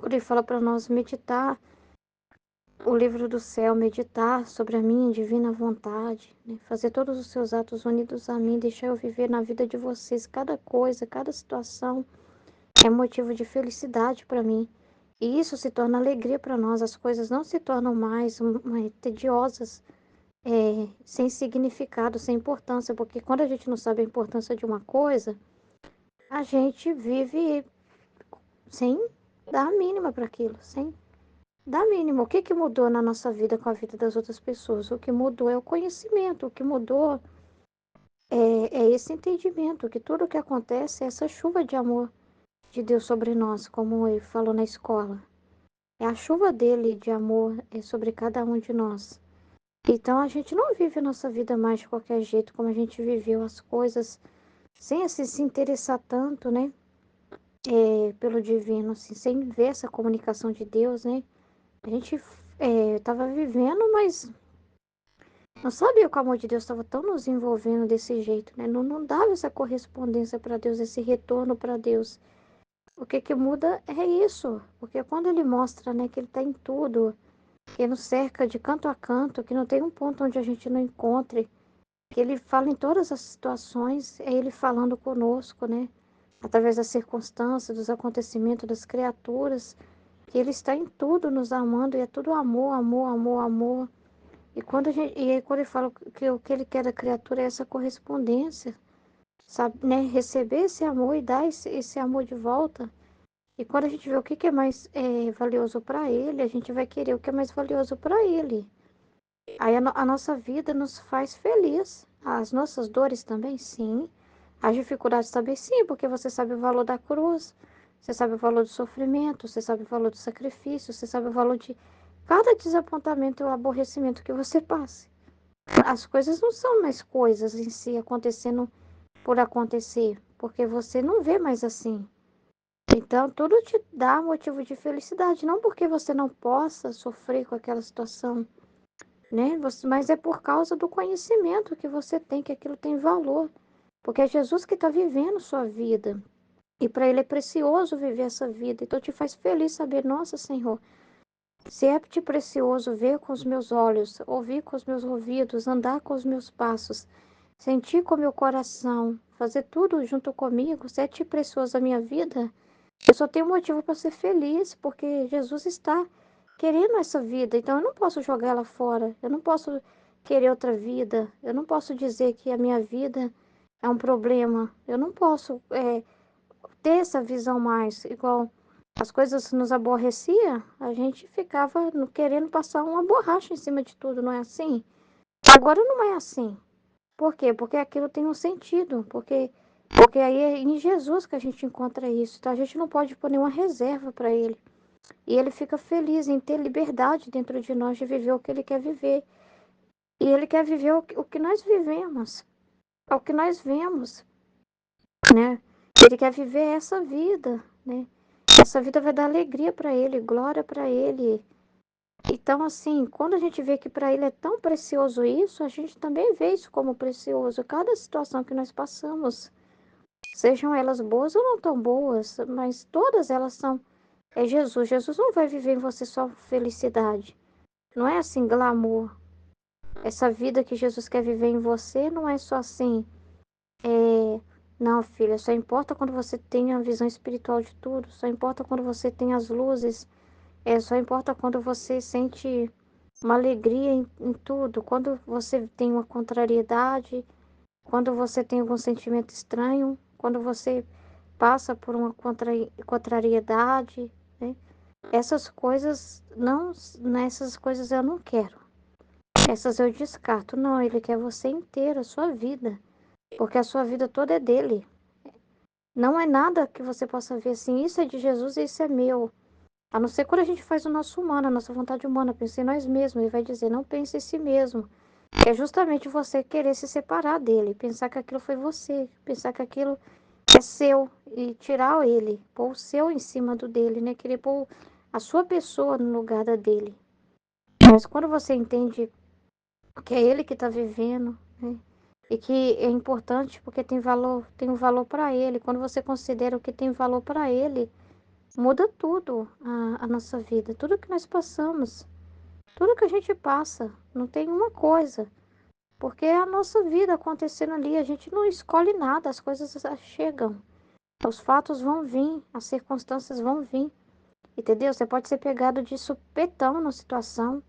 Quando ele fala para nós meditar o livro do céu, meditar sobre a minha divina vontade, né? Fazer todos os seus atos unidos a mim, deixar eu viver na vida de vocês, cada coisa, cada situação é motivo de felicidade para mim. E isso se torna alegria para nós, as coisas não se tornam mais tediosas, sem significado, sem importância, porque quando a gente não sabe a importância de uma coisa, a gente vive sem dar a mínima para aquilo, sem dar a mínima. O que que mudou na nossa vida com a vida das outras pessoas? O que mudou é o conhecimento, o que mudou é esse entendimento, que tudo o que acontece é essa chuva de amor de Deus sobre nós, como ele falou na escola. É a chuva dele de amor sobre cada um de nós. Então a gente não vive a nossa vida mais de qualquer jeito, como a gente viveu as coisas, sem assim, se interessar tanto, né? Pelo divino, assim, sem ver essa comunicação de Deus, né? A gente estava vivendo, mas não sabia que o amor de Deus estava tão nos envolvendo desse jeito, né? Não dava essa correspondência para Deus, esse retorno para Deus. O que que muda é isso, porque quando ele mostra, né, que ele está em tudo, que ele nos cerca de canto a canto, que não tem um ponto onde a gente não encontre, que ele fala em todas as situações, é ele falando conosco, né? Através das circunstâncias, dos acontecimentos, das criaturas, que ele está em tudo nos amando, e é tudo amor, amor, amor, amor. E aí quando ele fala que o que ele quer da criatura é essa correspondência, sabe, né? Receber esse amor e dar esse amor de volta. E quando a gente vê o que que é mais valioso para ele, a gente vai querer o que é mais valioso para ele. Aí a nossa vida nos faz feliz. As nossas dores também, sim. As dificuldades também, sim, porque você sabe o valor da cruz, você sabe o valor do sofrimento, você sabe o valor do sacrifício, você sabe o valor de cada desapontamento e o aborrecimento que você passe. As coisas não são mais coisas em si acontecendo por acontecer, porque você não vê mais assim. Então, tudo te dá motivo de felicidade, não porque você não possa sofrer com aquela situação, né? Mas é por causa do conhecimento que você tem, que aquilo tem valor. Porque é Jesus que está vivendo sua vida. E para Ele é precioso viver essa vida. Então te faz feliz saber, nossa Senhor, se é-te precioso ver com os meus olhos, ouvir com os meus ouvidos, andar com os meus passos, sentir com o meu coração, fazer tudo junto comigo, se é-te precioso a minha vida, eu só tenho motivo para ser feliz, porque Jesus está querendo essa vida. Então eu não posso jogar ela fora. Eu não posso querer outra vida. Eu não posso dizer que a minha vida é um problema. Eu não posso ter essa visão mais. Igual as coisas nos aborrecia, a gente ficava querendo passar uma borracha em cima de tudo, não é assim? Agora não é assim. Por quê? Porque aquilo tem um sentido. Porque aí é em Jesus que a gente encontra isso. Então a gente não pode pôr nenhuma reserva para ele. E ele fica feliz em ter liberdade dentro de nós de viver o que ele quer viver. E ele quer viver o que nós vivemos, é o que nós vemos, né? Ele quer viver essa vida, né? Essa vida vai dar alegria para ele, glória para ele. Então, assim, quando a gente vê que para ele é tão precioso isso, a gente também vê isso como precioso. Cada situação que nós passamos, sejam elas boas ou não tão boas, mas todas elas são. É Jesus. Jesus não vai viver em você só felicidade. Não é assim, glamour. Essa vida que Jesus quer viver em você não é só assim. Não, filha, só importa quando você tem a visão espiritual de tudo. Só importa quando você tem as luzes. Só importa quando você sente uma alegria em tudo. Quando você tem uma contrariedade, quando você tem algum sentimento estranho, quando você passa por uma contrariedade, né? Essas coisas não, nessas coisas eu não quero. Essas eu descarto. Não, ele quer você inteiro, a sua vida, porque a sua vida toda é dele. Não é nada que você possa ver assim, isso é de Jesus e isso é meu. A não ser quando a gente faz o nosso humano, a nossa vontade humana, pensa em nós mesmos. Ele vai dizer, não pense em si mesmo. Que é justamente você querer se separar dele, pensar que aquilo foi você, pensar que aquilo é seu e tirar ele, pôr o seu em cima do dele, né? Querer pôr a sua pessoa no lugar da dele. Mas quando você entende que é ele que está vivendo, né? E que é importante porque tem um valor para ele. Quando você considera o que tem valor para ele, muda tudo a nossa vida, tudo que nós passamos, tudo que a gente passa, não tem uma coisa. Porque é a nossa vida acontecendo ali, a gente não escolhe nada, as coisas chegam. Os fatos vão vir, as circunstâncias vão vir, entendeu? Você pode ser pegado de supetão numa situação.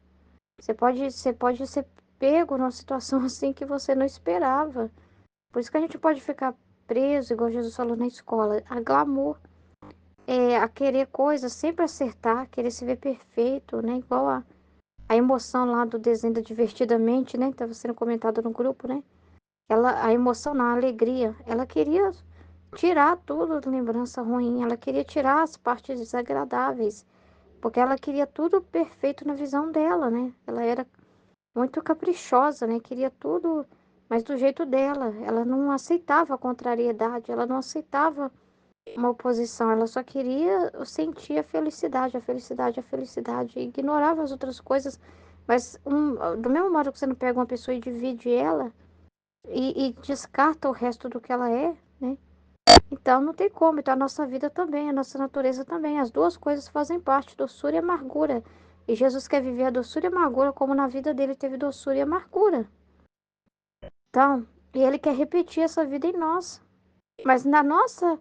Você pode ser pego numa situação assim que você não esperava. Por isso que a gente pode ficar preso, igual Jesus falou na escola, a glamour, a querer coisas, sempre acertar, querer se ver perfeito, né? Igual a emoção lá do desenho da Divertidamente, né? Estava sendo comentado no grupo, né? A emoção, não, a alegria, ela queria tirar tudo de lembrança ruim, ela queria tirar as partes desagradáveis, porque ela queria tudo perfeito na visão dela, né? Ela era muito caprichosa, né? Queria tudo, mas do jeito dela. Ela não aceitava a contrariedade, ela não aceitava uma oposição, ela só queria sentir a felicidade, a felicidade, a felicidade, e ignorava as outras coisas. Mas do mesmo modo que você não pega uma pessoa e divide ela e descarta o resto do que ela é, né? Então não tem como. Então a nossa vida também, a nossa natureza também. As duas coisas fazem parte, doçura e amargura. E Jesus quer viver a doçura e a amargura como na vida dele teve doçura e amargura. Então, e ele quer repetir essa vida em nós. Mas na nossa,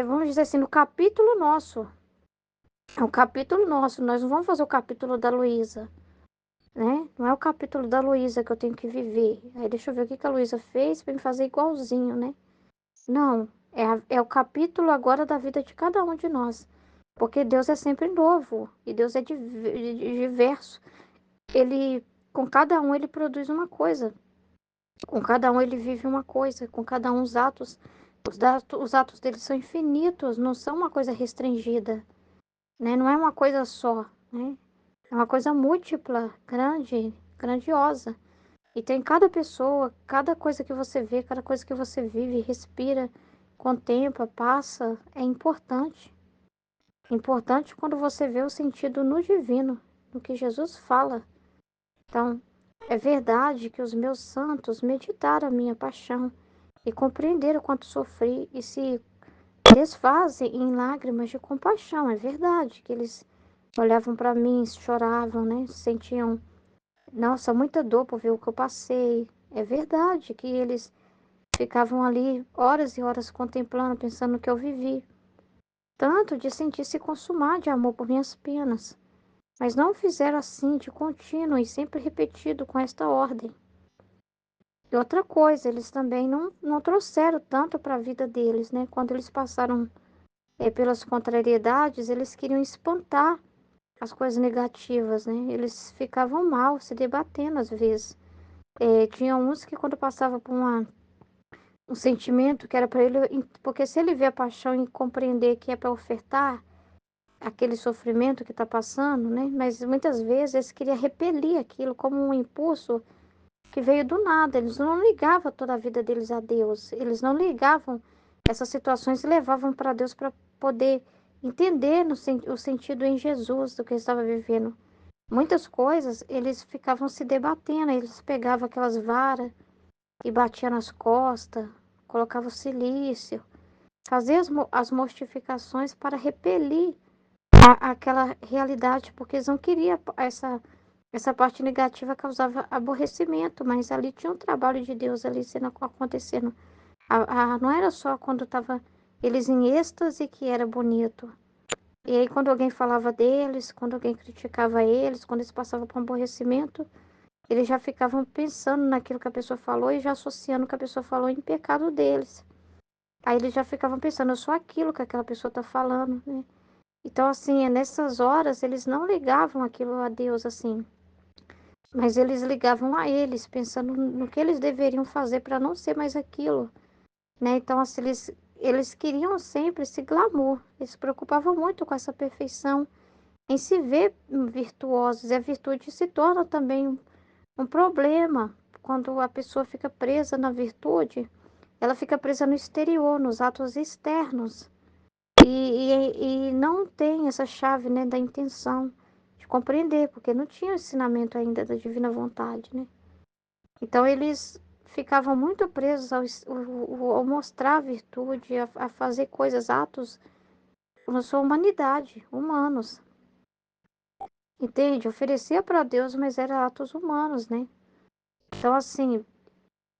vamos dizer assim, no capítulo nosso. É um capítulo nosso. Nós não vamos fazer o capítulo da Luísa, né? Não é o capítulo da Luísa que eu tenho que viver. Aí deixa eu ver o que a Luísa fez para me fazer igualzinho, né? Não, é o capítulo agora da vida de cada um de nós. Porque Deus é sempre novo e Deus é diverso. Ele, com cada um, ele produz uma coisa. Com cada um, ele vive uma coisa. Com cada um, os atos dele são infinitos, não são uma coisa restringida, né? Não é uma coisa só, né? É uma coisa múltipla, grande, grandiosa. E tem cada pessoa, cada coisa que você vê, cada coisa que você vive, respira, contempla, passa, é importante. Importante quando você vê o sentido no divino, no que Jesus fala. Então, é verdade que os meus santos meditaram a minha paixão e compreenderam quanto sofri e se desfazem em lágrimas de compaixão. É verdade que eles olhavam para mim, choravam, né? Sentiam, nossa, muita dor por ver o que eu passei. É verdade que eles ficavam ali horas e horas contemplando, pensando no que eu vivi. Tanto de sentir se consumar de amor por minhas penas. Mas não o fizeram assim de contínuo e sempre repetido com esta ordem. E outra coisa, eles também não trouxeram tanto para a vida deles, né? Quando eles passaram pelas contrariedades, eles queriam espantar as coisas negativas, né? Eles ficavam mal, se debatendo às vezes. Tinha uns que quando passava por um sentimento que era para ele, porque se ele vê a paixão e compreender que é para ofertar aquele sofrimento que está passando, né? Mas muitas vezes eles queriam repelir aquilo como um impulso que veio do nada. Eles não ligavam toda a vida deles a Deus. Eles não ligavam essas situações e levavam para Deus para poder entender o sentido em Jesus do que eles estavam vivendo. Muitas coisas eles ficavam se debatendo, eles pegavam aquelas varas e batiam nas costas, colocavam silício, faziam as mortificações para repelir aquela realidade, porque eles não queriam essa parte negativa causava aborrecimento, mas ali tinha um trabalho de Deus ali sendo acontecendo. Não era só quando estava eles em êxtase que era bonito. E aí quando alguém falava deles, quando alguém criticava eles, quando eles passavam por um aborrecimento, eles já ficavam pensando naquilo que a pessoa falou e já associando o que a pessoa falou em pecado deles. Aí eles já ficavam pensando, eu sou aquilo que aquela pessoa está falando, né? Então, assim, nessas horas, eles não ligavam aquilo a Deus, assim, mas eles ligavam a eles, pensando no que eles deveriam fazer para não ser mais aquilo, né? Então, assim, eles queriam sempre esse glamour, eles se preocupavam muito com essa perfeição, em se ver virtuosos, e a virtude se torna também um problema quando a pessoa fica presa na virtude, ela fica presa no exterior, nos atos externos. E não tem essa chave, né, da intenção de compreender, porque não tinha o ensinamento ainda da divina vontade, né? Então eles ficavam muito presos ao mostrar a virtude, a fazer coisas, atos na sua humanidade, humanos. Entende? Oferecia para Deus, mas eram atos humanos, né? Então, assim,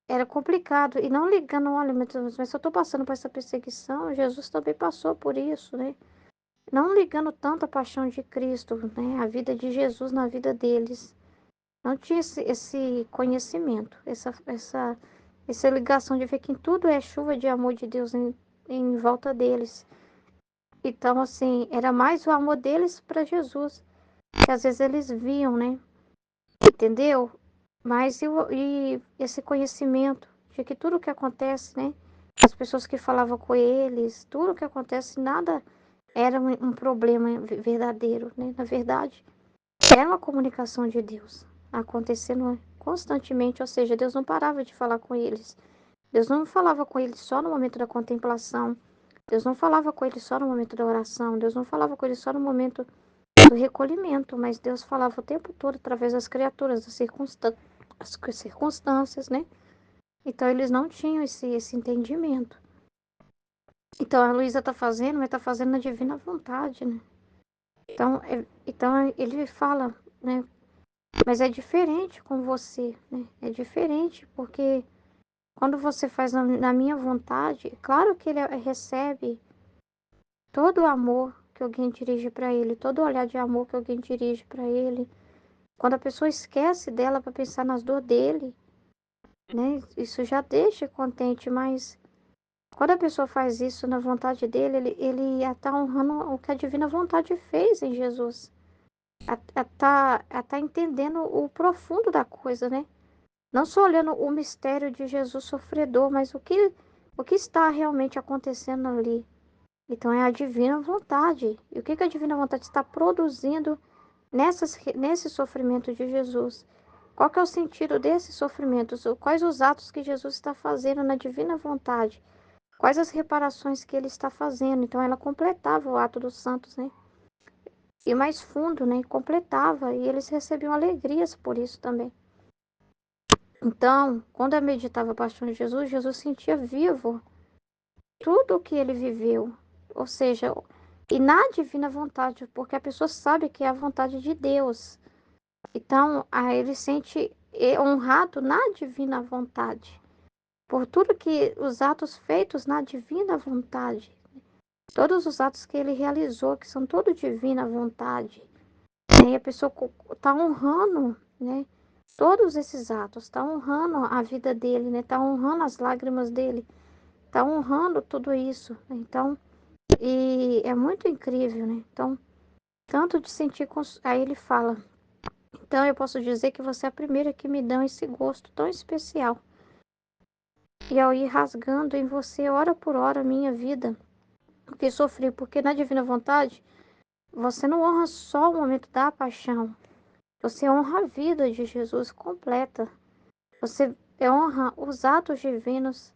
era complicado. E não ligando, olha, mas se eu estou passando por essa perseguição, Jesus também passou por isso, né? Não ligando tanto a paixão de Cristo, né? A vida de Jesus na vida deles. Não tinha esse conhecimento, essa ligação de ver que em tudo é chuva de amor de Deus em volta deles. Então, assim, era mais o amor deles para Jesus, que às vezes eles viam, né? Entendeu? Mas e esse conhecimento de que tudo que acontece, né? As pessoas que falavam com eles, tudo que acontece, nada era um problema verdadeiro, né? Na verdade, era uma comunicação de Deus acontecendo constantemente, ou seja, Deus não parava de falar com eles. Deus não falava com eles só no momento da contemplação. Deus não falava com eles só no momento da oração. Deus não falava com eles só no momento do recolhimento, mas Deus falava o tempo todo através das criaturas, das circunstâncias, né? Então eles não tinham esse entendimento. Então a Luísa está fazendo, mas está fazendo na divina vontade, né? Então ele fala, né? Mas é diferente com você, né? É diferente porque quando você faz na minha vontade, claro que ele recebe todo o amor que alguém dirige para ele, todo o olhar de amor que alguém dirige para ele. Quando a pessoa esquece dela para pensar nas dores dele, né? Isso já deixa contente, mas quando a pessoa faz isso na vontade dele, ele está honrando o que a divina vontade fez em Jesus. Está entendendo o profundo da coisa, né? Não só olhando o mistério de Jesus sofredor, mas o que está realmente acontecendo ali. Então é a divina vontade. E o que a divina vontade está produzindo nesse sofrimento de Jesus? Qual que é o sentido desses sofrimentos? Quais os atos que Jesus está fazendo na divina vontade? Quais as reparações que ele está fazendo? Então ela completava o ato dos santos, né? E mais fundo, né? Completava. E eles recebiam alegrias por isso também. Então, quando eu meditava a paixão de Jesus, Jesus sentia vivo tudo o que ele viveu. Ou seja, e na divina vontade, porque a pessoa sabe que é a vontade de Deus. Então, aí ele sente honrado na divina vontade. Por tudo que os atos feitos na divina vontade. Todos os atos que ele realizou, que são toda divina vontade. E a pessoa está honrando, né? Todos esses atos, está honrando a vida dele, né? Está honrando as lágrimas dele, está honrando tudo isso. Então, e é muito incrível, né? Então, tanto de sentir. Aí ele fala: então eu posso dizer que você é a primeira que me dá esse gosto tão especial. E ao ir rasgando em você, hora por hora, a minha vida, o que sofri, porque na divina vontade, você não honra só o momento da paixão, você honra a vida de Jesus completa. Você honra os atos divinos.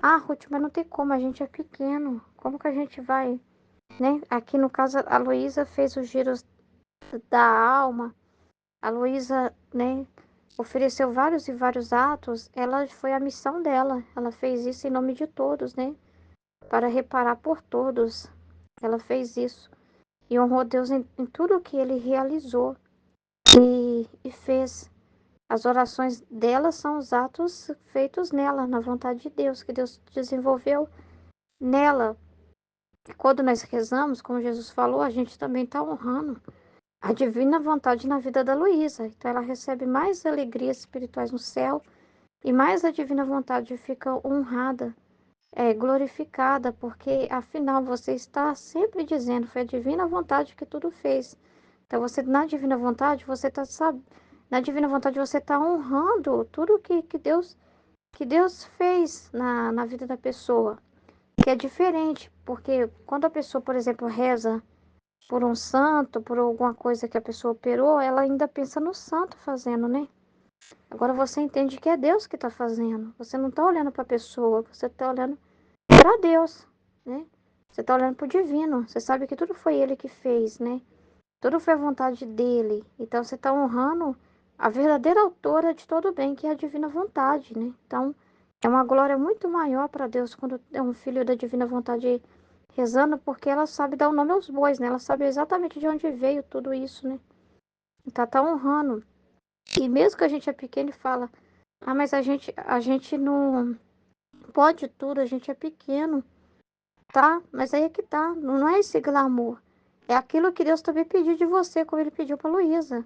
Ah, Ruth, mas não tem como, a gente é pequeno. Como que a gente vai, né? Aqui no caso, a Luísa fez os giros da alma. A Luísa, né, ofereceu vários e vários atos. Ela foi a missão dela. Ela fez isso em nome de todos, né? Para reparar por todos. Ela fez isso. E honrou Deus em tudo que ele realizou e fez. As orações dela são os atos feitos nela, na vontade de Deus, que Deus desenvolveu nela. E quando nós rezamos, como Jesus falou, a gente também está honrando a divina vontade na vida da Luísa. Então ela recebe mais alegrias espirituais no céu e mais a divina vontade fica honrada, glorificada, porque afinal você está sempre dizendo, foi a divina vontade que tudo fez. Então você, na divina vontade, você está na divina vontade você está honrando tudo que Deus fez na vida da pessoa, que é diferente, porque quando a pessoa, por exemplo, reza por um santo, por alguma coisa que a pessoa operou, ela ainda pensa no santo fazendo, né? Agora você entende que é Deus que está fazendo. Você não está olhando para a pessoa, você está olhando para Deus, né? Você está olhando para o divino. Você sabe que tudo foi Ele que fez, né? Tudo foi a vontade dele. Então você está honrando a verdadeira autora de todo o bem, que é a divina vontade, né? Então é uma glória muito maior para Deus quando é um filho da divina vontade rezando, porque ela sabe dar o nome aos bois, né? Ela sabe exatamente de onde veio tudo isso, né? Então tá honrando. E mesmo que a gente é pequeno e fala, ah, mas a gente não pode tudo, a gente é pequeno, tá? Mas aí é que tá, não é esse glamour. É aquilo que Deus também pediu de você, como Ele pediu para Luísa.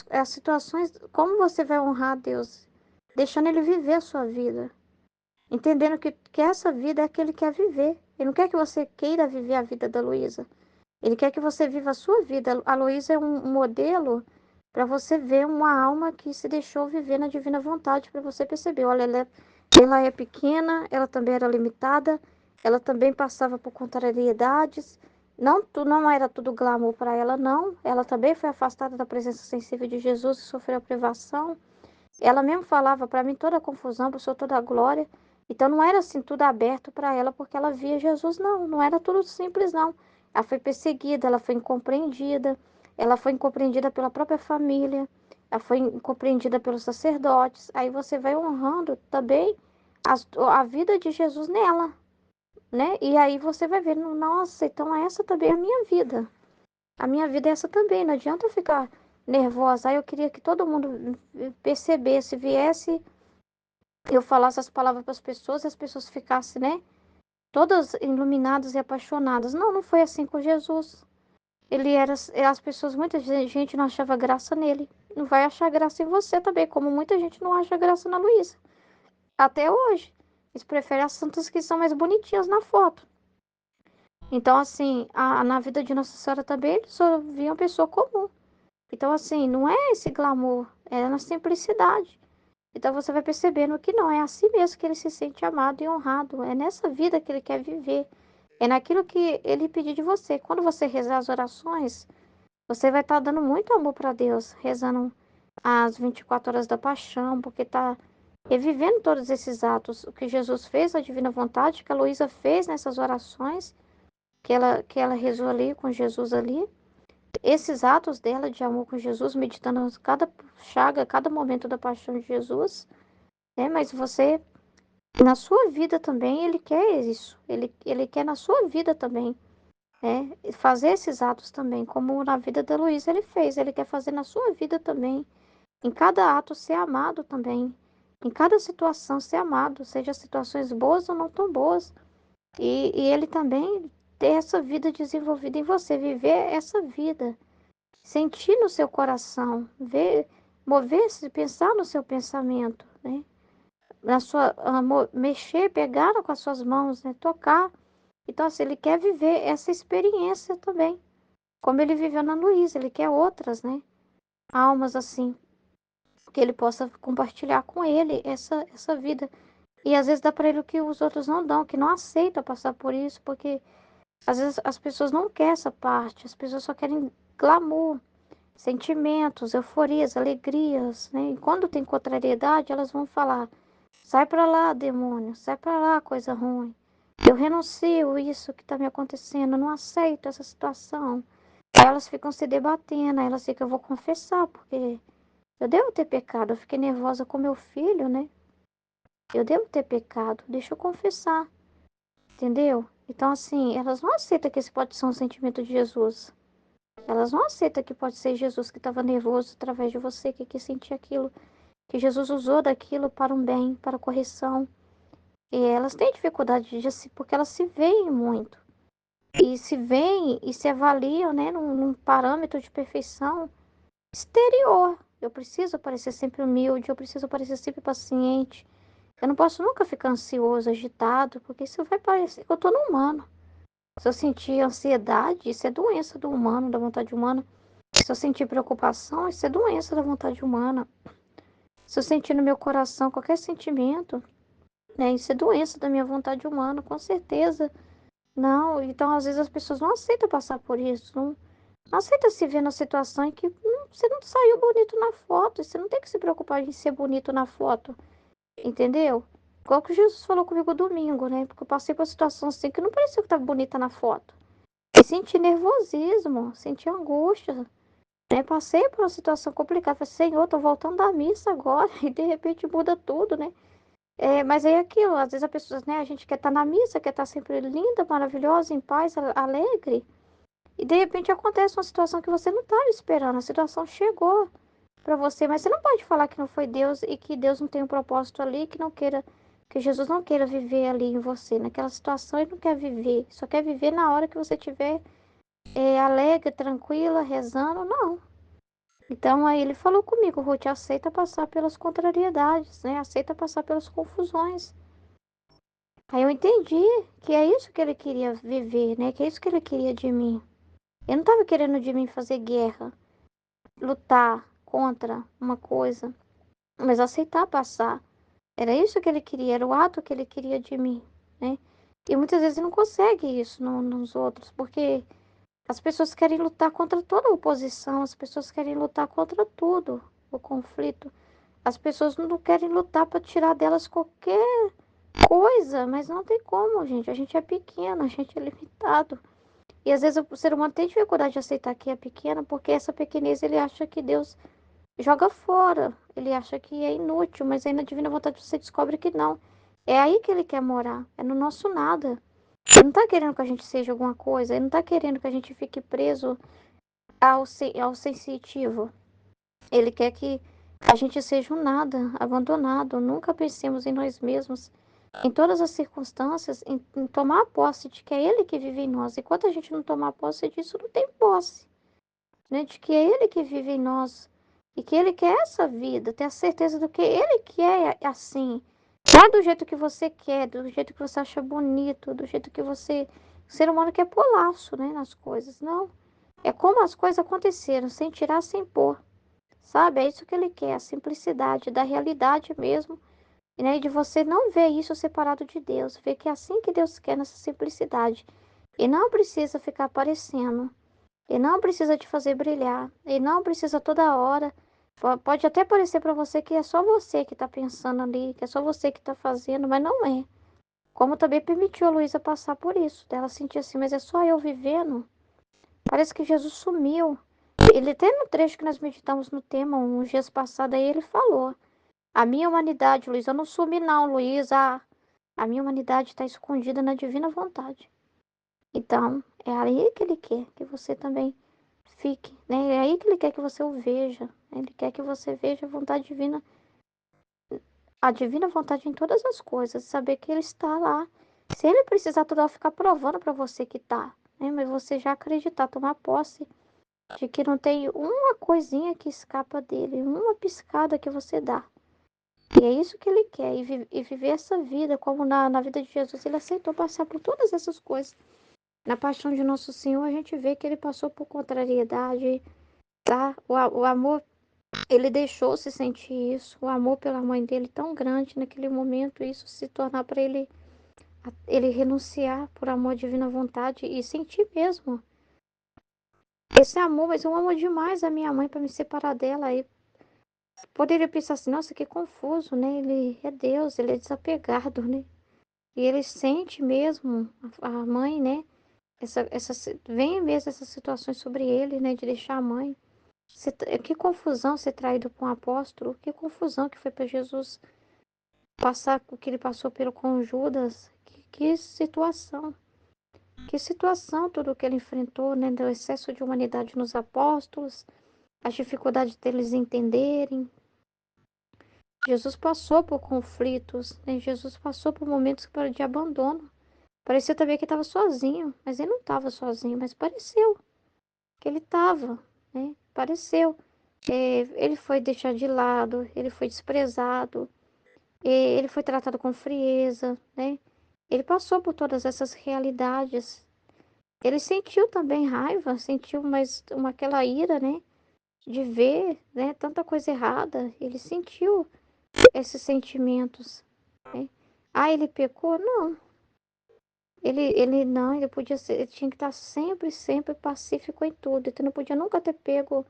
É as situações, como você vai honrar a Deus deixando ele viver a sua vida, entendendo que essa vida é a que ele quer viver. Ele não quer que você queira viver a vida da Luísa. Ele quer que você viva a sua vida. A Luísa é um modelo para você ver uma alma que se deixou viver na divina vontade, para você perceber. Olha, ela é pequena, ela também era limitada, ela também passava por contrariedades. Não era tudo glamour para ela, não. Ela também foi afastada da presença sensível de Jesus e sofreu privação. Ela mesmo falava para mim toda a confusão, passou toda a glória. Então não era assim tudo aberto para ela porque ela via Jesus, não. Não era tudo simples, não. Ela foi perseguida, ela foi incompreendida pela própria família, ela foi incompreendida pelos sacerdotes. Aí você vai honrando também a vida de Jesus nela, né? E aí você vai ver, nossa, então essa também é a minha vida. A minha vida é essa também, não adianta eu ficar nervosa. Aí eu queria que todo mundo percebesse, viesse, eu falasse as palavras para as pessoas e as pessoas ficassem, né? Todas iluminadas e apaixonadas. Não, não foi assim com Jesus. Ele era, as pessoas, muita gente não achava graça nele. Não vai achar graça em você também, como muita gente não acha graça na Luísa. Até hoje. Eles preferem as santas que são mais bonitinhas na foto. Então, assim, na vida de Nossa Senhora também, eles só viam pessoa comum. Então, assim, não é esse glamour, é na simplicidade. Então, você vai percebendo que não, é assim mesmo que ele se sente amado e honrado. É nessa vida que ele quer viver. É naquilo que ele pedir de você. Quando você rezar as orações, você vai estar dando muito amor para Deus, rezando as 24 horas da paixão, porque está revivendo todos esses atos. O que Jesus fez, a divina vontade, que a Luísa fez nessas orações, que ela rezou ali com Jesus ali. Esses atos dela de amor com Jesus, meditando cada chaga, cada momento da paixão de Jesus, né? Mas você, na sua vida também, ele quer isso. Ele quer na sua vida também, né? Fazer esses atos também, como na vida da Luísa ele fez. Ele quer fazer na sua vida também. Em cada ato ser amado também. Em cada situação ser amado, seja situações boas ou não tão boas. E ele também ter essa vida desenvolvida em você, viver essa vida. Sentir no seu coração, ver, mover-se, pensar no seu pensamento, né? Na sua, mexer, pegar com as suas mãos, né? Tocar. Então, assim, ele quer viver essa experiência também, como ele viveu na Luísa, ele quer outras, né? Almas assim, que ele possa compartilhar com ele essa vida. E às vezes dá para ele o que os outros não dão, que não aceitam passar por isso, porque às vezes as pessoas não querem essa parte, as pessoas só querem glamour, sentimentos, euforias, alegrias, né? E quando tem contrariedade, elas vão falar: sai para lá, demônio, sai para lá, coisa ruim. Eu renuncio isso que está me acontecendo, eu não aceito essa situação. Aí elas ficam se debatendo, aí elas ficam: eu vou confessar, porque eu devo ter pecado, eu fiquei nervosa com meu filho, né? Eu devo ter pecado, deixa eu confessar, entendeu? Então, assim, elas não aceitam que esse pode ser um sentimento de Jesus. Elas não aceitam que pode ser Jesus que estava nervoso através de você, que quis sentir aquilo, que Jesus usou daquilo para um bem, para correção. E elas têm dificuldade de se, porque elas se veem muito. E se veem e se avaliam, né, num parâmetro de perfeição exterior. Eu preciso parecer sempre humilde, eu preciso parecer sempre paciente. Eu não posso nunca ficar ansioso, agitado, porque isso vai parecer que eu tô no humano. Se eu sentir ansiedade, isso é doença do humano, da vontade humana. Se eu sentir preocupação, isso é doença da vontade humana. Se eu sentir no meu coração qualquer sentimento, né, isso é doença da minha vontade humana, com certeza. Não, então às vezes as pessoas não aceitam passar por isso, não aceita se ver na situação em que você não saiu bonito na foto, você não tem que se preocupar em ser bonito na foto, entendeu? Igual que Jesus falou comigo domingo, né? Porque eu passei por uma situação assim que não parecia que estava bonita na foto. E senti nervosismo, senti angústia, né? Passei por uma situação complicada. Falei: Senhor, tô voltando da missa agora. E de repente muda tudo, né? Mas é aquilo, às vezes a pessoa, né? A gente quer estar na missa, quer estar sempre linda, maravilhosa, em paz, alegre. E de repente acontece uma situação que você não estava esperando. A situação chegou para você, mas você não pode falar que não foi Deus e que Deus não tem um propósito ali, que não queira, que Jesus não queira viver ali em você. Naquela situação ele não quer viver, só quer viver na hora que você estiver alegre, tranquila, rezando. Não. Então aí ele falou comigo, Ruth, aceita passar pelas contrariedades, né? Aceita passar pelas confusões. Aí eu entendi que é isso que ele queria viver, né? Que é isso que ele queria de mim. Ele não estava querendo de mim fazer guerra, lutar contra uma coisa, mas aceitar passar. Era isso que ele queria, era o ato que ele queria de mim, né? E muitas vezes não consegue isso nos outros, porque as pessoas querem lutar contra toda a oposição, as pessoas querem lutar contra tudo, o conflito. As pessoas não querem lutar para tirar delas qualquer coisa, mas não tem como, gente. A gente é pequeno, a gente é limitado. E às vezes o ser humano tem dificuldade de aceitar que é pequeno, porque essa pequenez ele acha que Deus joga fora. Ele acha que é inútil, mas aí na divina vontade você descobre que não. É aí que ele quer morar, é no nosso nada. Ele não tá querendo que a gente seja alguma coisa, ele não tá querendo que a gente fique preso ao sensitivo. Ele quer que a gente seja um nada, abandonado. Nunca pensemos em nós mesmos, em todas as circunstâncias, em tomar posse de que é Ele que vive em nós. Enquanto a gente não tomar posse disso, não tem posse, né? De que é Ele que vive em nós e que Ele quer essa vida, ter a certeza do que Ele quer assim. Não é do jeito que você quer, do jeito que você acha bonito, do jeito que você. O ser humano quer pôr laço, né, nas coisas. Não. É como as coisas aconteceram, sem tirar, sem pôr. Sabe? É isso que ele quer, a simplicidade da realidade mesmo, né? E de você não ver isso separado de Deus, ver que é assim que Deus quer nessa simplicidade. E não precisa ficar aparecendo, e não precisa te fazer brilhar, e não precisa toda hora. Pode até parecer para você que é só você que está pensando ali, que é só você que está fazendo, mas não é. Como também permitiu a Luísa passar por isso, dela sentir assim, mas é só eu vivendo. Parece que Jesus sumiu. Ele até no trecho que nós meditamos no tema uns dias passados aí, ele falou: a minha humanidade, Luiz, eu não sumi não, Luiz, a minha humanidade está escondida na divina vontade. Então, é aí que ele quer que você também fique, né? É aí que ele quer que você o veja. Ele quer que você veja a vontade divina, a divina vontade em todas as coisas, saber que ele está lá. Se ele precisar toda hora ficar provando para você que tá, né? Mas você já acreditar, tomar posse de que não tem uma coisinha que escapa dele, uma piscada que você dá. E é isso que ele quer, e viver essa vida, como na vida de Jesus, ele aceitou passar por todas essas coisas. Na paixão de Nosso Senhor, a gente vê que ele passou por contrariedade, tá? O amor, ele deixou se sentir isso, o amor pela mãe dele tão grande naquele momento, isso se tornar para ele, ele renunciar por amor à divina vontade e sentir mesmo. Esse amor, mas eu amo demais a minha mãe para me separar dela. E poderia pensar assim, nossa, que confuso, né? Ele é Deus, ele é desapegado, né? E ele sente mesmo, a mãe, né? Vem mesmo essas situações sobre ele, né? De deixar a mãe. Que confusão ser traído por um apóstolo. Que confusão que foi para Jesus passar o que ele passou pelo com Judas. Que situação. Que situação tudo que ele enfrentou, né? Do excesso de humanidade nos apóstolos. As dificuldades deles entenderem. Jesus passou por conflitos, né? Jesus passou por momentos de abandono. Parecia também que estava sozinho, mas ele não estava sozinho, mas pareceu que ele estava, né? Pareceu. Ele foi deixado de lado, ele foi desprezado, ele foi tratado com frieza, né? Ele passou por todas essas realidades. Ele sentiu também raiva, sentiu aquela ira, né? De ver, né? Tanta coisa errada. Ele sentiu esses sentimentos, né? Ah, ele pecou? Não. Ele não, ele podia ser, ele tinha que estar sempre, sempre pacífico em tudo. Então não podia nunca ter pego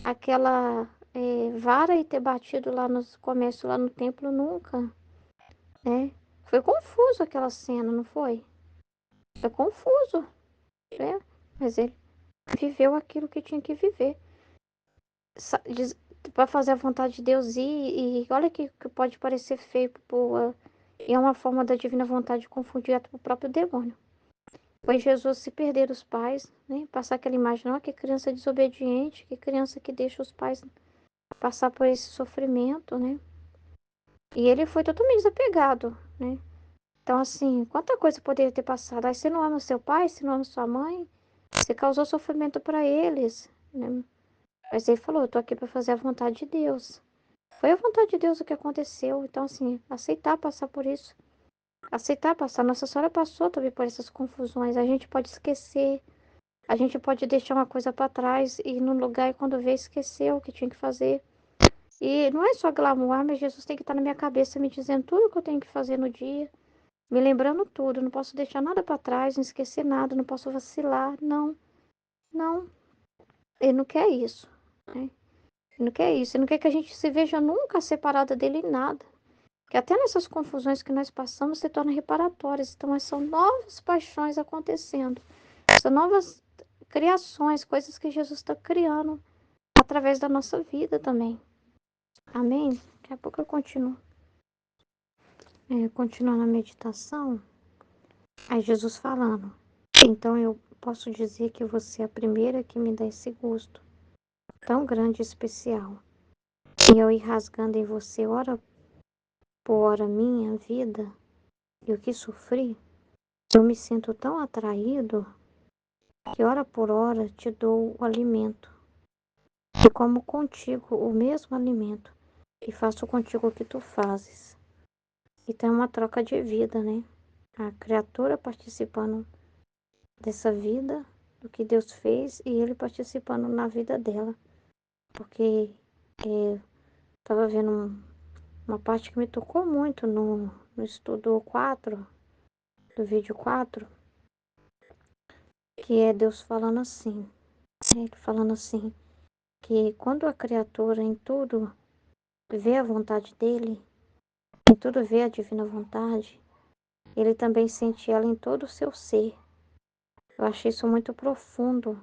aquela vara e ter batido lá no comércio, lá no templo, nunca, né? Foi confuso aquela cena, não foi? Foi confuso, né? Mas ele viveu aquilo que tinha que viver. Para fazer a vontade de Deus e olha que pode parecer feio, e é uma forma da divina vontade de confundir até o próprio demônio. Foi Jesus se perder os pais, né? Passar aquela imagem, ó, que criança desobediente, que criança que deixa os pais passar por esse sofrimento, né? E ele foi totalmente desapegado, né? Então, assim, quanta coisa poderia ter passado. Aí você não ama seu pai, você não ama sua mãe, você causou sofrimento para eles, né? Mas ele falou: eu tô aqui para fazer a vontade de Deus. Foi a vontade de Deus o que aconteceu. Então, assim, aceitar passar por isso. Aceitar passar. Nossa Senhora passou também por essas confusões. A gente pode esquecer. A gente pode deixar uma coisa para trás e ir no lugar e quando vê, esquecer o que tinha que fazer. E não é só glamour, mas Jesus tem que estar na minha cabeça me dizendo tudo o que eu tenho que fazer no dia. Me lembrando tudo. Não posso deixar nada para trás, não esquecer nada, não posso vacilar. Não, não. Ele não quer isso. Né? Ele não quer isso. Ele não quer que a gente se veja nunca separada dele em nada. Que até nessas confusões que nós passamos se tornam reparatórias. Então, são novas paixões acontecendo. São novas criações, coisas que Jesus está criando através da nossa vida também. Amém? Daqui a pouco eu continuo. Continuando a meditação. Aí Jesus falando. Então eu posso dizer que você é a primeira que me dá esse gosto tão grande e especial. E eu ir rasgando em você hora por hora minha vida e o que sofri, eu me sinto tão atraído que hora por hora te dou o alimento. E como contigo o mesmo alimento e faço contigo o que tu fazes. Então é uma troca de vida, né? A criatura participando dessa vida, do que Deus fez, e ele participando na vida dela. Porque estava vendo uma parte que me tocou muito no estudo 4, do vídeo 4, que é Deus falando assim, ele falando assim, que quando a criatura em tudo vê a vontade dele, em tudo vê a divina vontade, ele também sente ela em todo o seu ser. Eu achei isso muito profundo,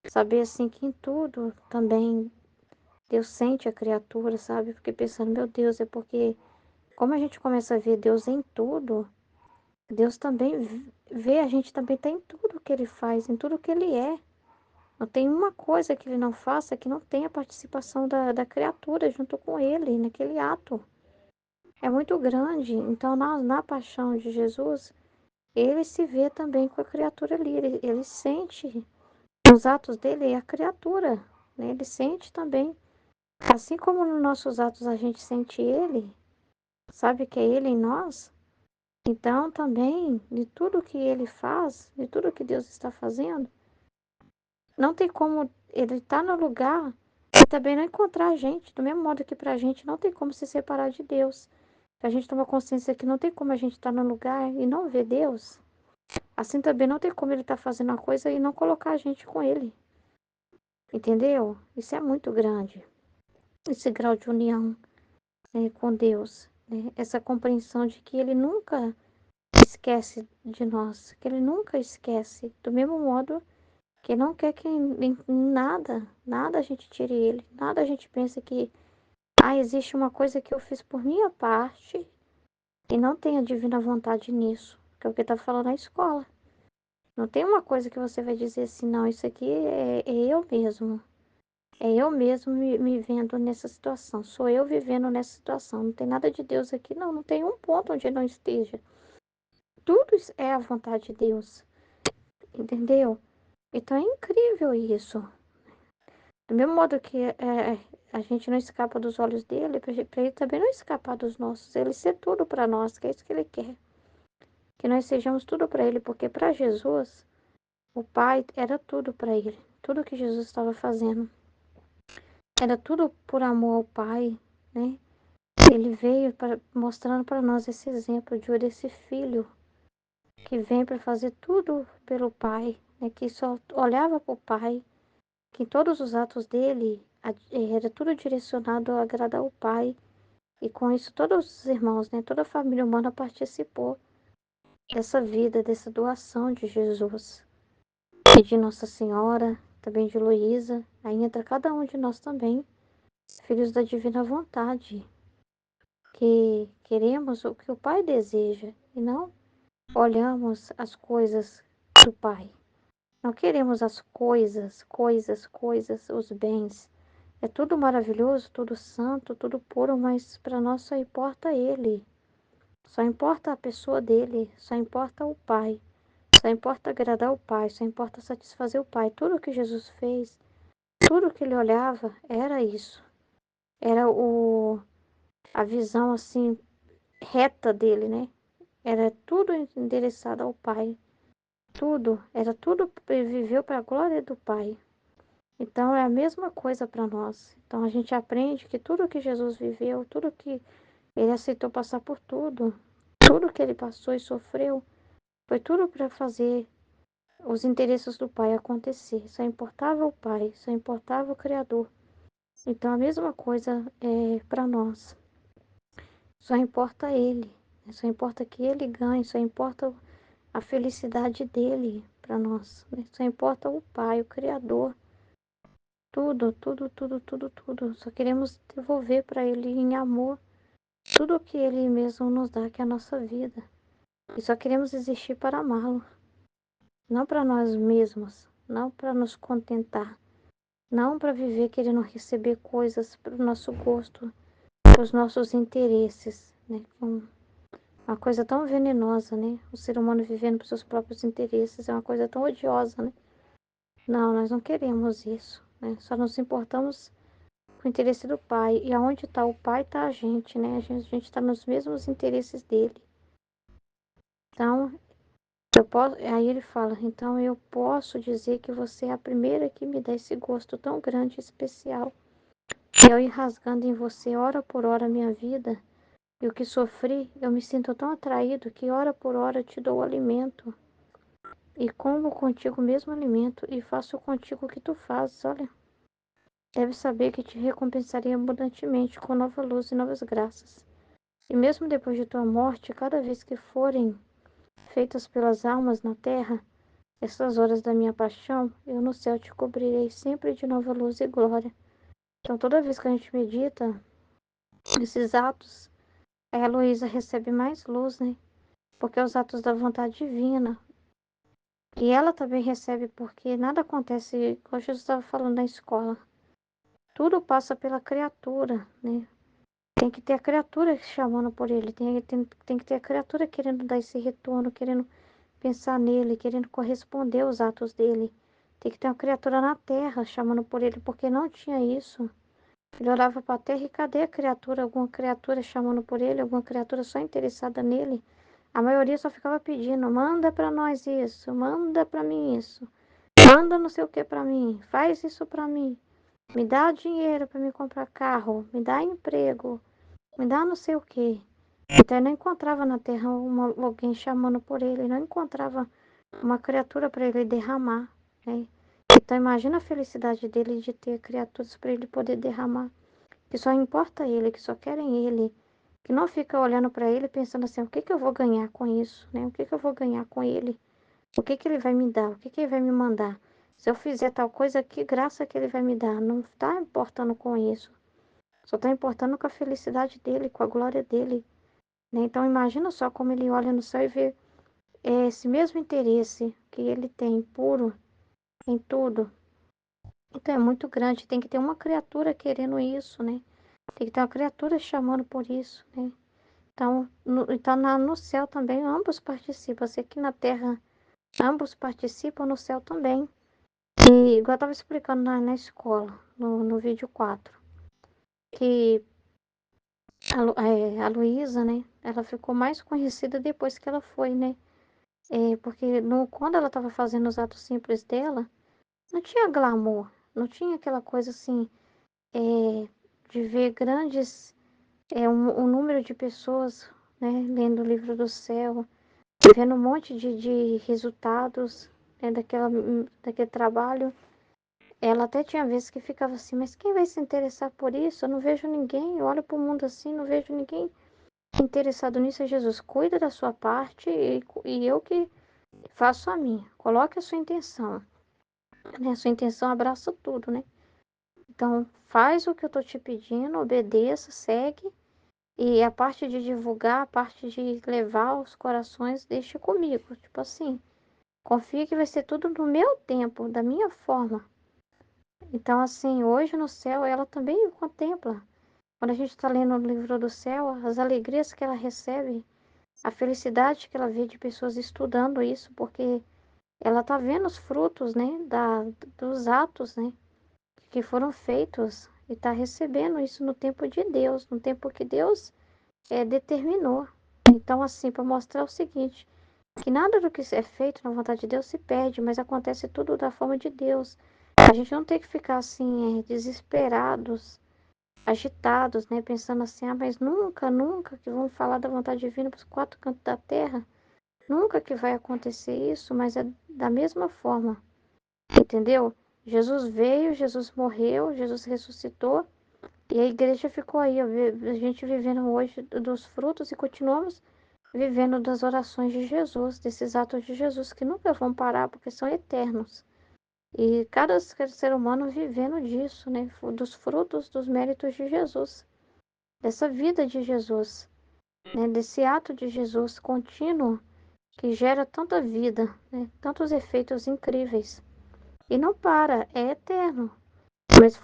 saber assim que em tudo também Deus sente a criatura, sabe? Fiquei pensando, meu Deus, é porque como a gente começa a ver Deus em tudo, Deus também vê, a gente também tá em tudo que ele faz, em tudo que ele é. Não tem uma coisa que ele não faça que não tenha participação da criatura junto com ele, naquele ato. É muito grande. Então, na paixão de Jesus, ele se vê também com a criatura ali. Ele sente nos atos dele a criatura, né? Ele sente também. Assim como nos nossos atos a gente sente ele, sabe que é ele em nós, então também de tudo que ele faz, de tudo que Deus está fazendo, não tem como ele estar no lugar e também não encontrar a gente, do mesmo modo que para a gente não tem como se separar de Deus. A gente toma consciência que não tem como a gente estar no lugar e não ver Deus. Assim também não tem como ele estar fazendo uma coisa e não colocar a gente com ele. Entendeu? Isso é muito grande. Esse grau de união, né, com Deus. Né? Essa compreensão de que ele nunca esquece de nós. Que ele nunca esquece. Do mesmo modo que não quer que em nada a gente tire ele. Nada a gente pense que, existe uma coisa que eu fiz por minha parte e não tem a divina vontade nisso. Que é o que tá falando na escola. Não tem uma coisa que você vai dizer assim, não, isso aqui é eu mesmo. É eu mesmo me vendo nessa situação. Sou eu vivendo nessa situação. Não tem nada de Deus aqui, não. Não tem um ponto onde não esteja. Tudo isso é a vontade de Deus. Entendeu? Então é incrível isso. Do mesmo modo que a gente não escapa dos olhos dele, para ele também não escapar dos nossos. Ele ser tudo para nós, que é isso que ele quer. Que nós sejamos tudo para ele, porque para Jesus, o Pai era tudo para ele. Tudo que Jesus estava fazendo. Era tudo por amor ao Pai, né? Ele veio mostrando para nós esse exemplo desse filho que vem para fazer tudo pelo Pai, né? Que só olhava para o Pai, que todos os atos dele era tudo direcionado a agradar o Pai. E com isso todos os irmãos, né? Toda a família humana participou dessa vida, dessa doação de Jesus. E de Nossa Senhora, também de Luísa. Aí entra cada um de nós também, filhos da divina vontade, que queremos o que o Pai deseja e não olhamos as coisas do Pai. Não queremos as coisas, os bens. É tudo maravilhoso, tudo santo, tudo puro, mas para nós só importa Ele. Só importa a pessoa dele, só importa o Pai. Só importa agradar o Pai, só importa satisfazer o Pai. Tudo que Jesus fez tudo que ele olhava era isso. Era a visão assim reta dele, né? Era tudo endereçado ao Pai. Tudo, era tudo, ele viveu para a glória do Pai. Então é a mesma coisa para nós. Então a gente aprende que tudo que Jesus viveu, tudo que ele aceitou passar por tudo que ele passou e sofreu, foi tudo para fazer os interesses do Pai acontecer. Só importava o Pai, só importava o Criador. Então a mesma coisa é para nós. Só importa Ele, né? Só importa que Ele ganhe, só importa a felicidade dele para nós, né? Só importa o Pai, o Criador. Tudo, tudo, tudo, tudo, tudo. Só queremos devolver para Ele em amor tudo o que Ele mesmo nos dá, que é a nossa vida. E só queremos existir para amá-lo. Não para nós mesmos, não para nos contentar, não para viver querendo receber coisas para o nosso gosto, para os nossos interesses, né? Uma coisa tão venenosa, né? O ser humano vivendo para seus próprios interesses é uma coisa tão odiosa, né? Não, nós não queremos isso, né? Só nos importamos com o interesse do Pai. E aonde está o Pai, está a gente, né? A gente está nos mesmos interesses dele. Então, eu posso, aí ele fala, então eu posso dizer que você é a primeira que me dá esse gosto tão grande e especial. Eu ir rasgando em você hora por hora a minha vida, e o que sofri, eu me sinto tão atraído que hora por hora eu te dou o alimento. E como contigo o mesmo alimento, e faço contigo o que tu fazes, olha. Deve saber que te recompensaria abundantemente com nova luz e novas graças. E mesmo depois de tua morte, cada vez que forem feitas pelas almas na terra, essas horas da minha paixão, eu no céu te cobrirei sempre de nova luz e glória. Então, toda vez que a gente medita esses atos, a Heloísa recebe mais luz, né? Porque é os atos da vontade divina. E ela também recebe porque nada acontece, como Jesus estava falando na escola. Tudo passa pela criatura, né? Tem que ter a criatura chamando por ele, tem que ter a criatura querendo dar esse retorno, querendo pensar nele, querendo corresponder aos atos dele. Tem que ter uma criatura na terra chamando por ele, porque não tinha isso. Ele olhava para a terra e cadê a criatura? Alguma criatura chamando por ele, alguma criatura só interessada nele. A maioria só ficava pedindo: manda para nós isso, manda para mim isso, manda não sei o que para mim, faz isso para mim, me dá dinheiro para me comprar carro, me dá emprego, me dá não sei o que. Então ele não encontrava na terra alguém chamando por ele, não encontrava uma criatura para ele derramar, né? Então imagina a felicidade dele de ter criaturas para ele poder derramar, que só importa ele, que só querem ele, que não fica olhando para ele pensando assim, o que que eu vou ganhar com isso, né? O que que eu vou ganhar com ele? O que que ele vai me dar? O que que ele vai me mandar? Se eu fizer tal coisa, que graça que ele vai me dar? Não está importando com isso. Só está importando com a felicidade dele, com a glória dele, né? Então imagina só como ele olha no céu e vê esse mesmo interesse que ele tem puro em tudo. Então é muito grande, tem que ter uma criatura querendo isso, né? Tem que ter uma criatura chamando por isso, né? Então, no céu também ambos participam. Assim, aqui na terra ambos participam, no céu também. E igual eu estava explicando na escola, no vídeo 4 que a Luísa, né? Ela ficou mais conhecida depois que ela foi, né? Porque quando ela estava fazendo os atos simples dela, não tinha glamour, não tinha aquela coisa assim, de ver grandes, um número de pessoas, né, lendo o livro do céu, vendo um monte de resultados, né, daquele trabalho. Ela até tinha vezes que ficava assim, mas quem vai se interessar por isso? Eu não vejo ninguém, eu olho para o mundo assim, não vejo ninguém interessado nisso. É Jesus, cuida da sua parte e eu que faço a minha. Coloque a sua intenção, né? A sua intenção abraça tudo, né? Então, faz o que eu tô te pedindo, obedeça, segue. E a parte de divulgar, a parte de levar os corações, deixa comigo. Tipo assim, confia que vai ser tudo no meu tempo, da minha forma. Então, assim, hoje no céu ela também contempla. Quando a gente está lendo o livro do céu, as alegrias que ela recebe, a felicidade que ela vê de pessoas estudando isso, porque ela tá vendo os frutos, né, dos atos, né? que foram feitos e está recebendo isso no tempo de Deus, no tempo que Deus determinou. Então, assim, para mostrar o seguinte, que nada do que é feito na vontade de Deus se perde, mas acontece tudo da forma de Deus. A gente não tem que ficar assim, desesperados, agitados, né? Pensando assim, mas nunca, nunca que vão falar da vontade divina para os quatro cantos da terra. Nunca que vai acontecer isso, mas é da mesma forma, entendeu? Jesus veio, Jesus morreu, Jesus ressuscitou e a igreja ficou aí, a gente vivendo hoje dos frutos e continuamos vivendo das orações de Jesus, desses atos de Jesus que nunca vão parar porque são eternos. E cada ser humano vivendo disso, né? Dos frutos, dos méritos de Jesus, dessa vida de Jesus, né? Desse ato de Jesus contínuo que gera tanta vida, né? Tantos efeitos incríveis. E não para, é eterno. Mas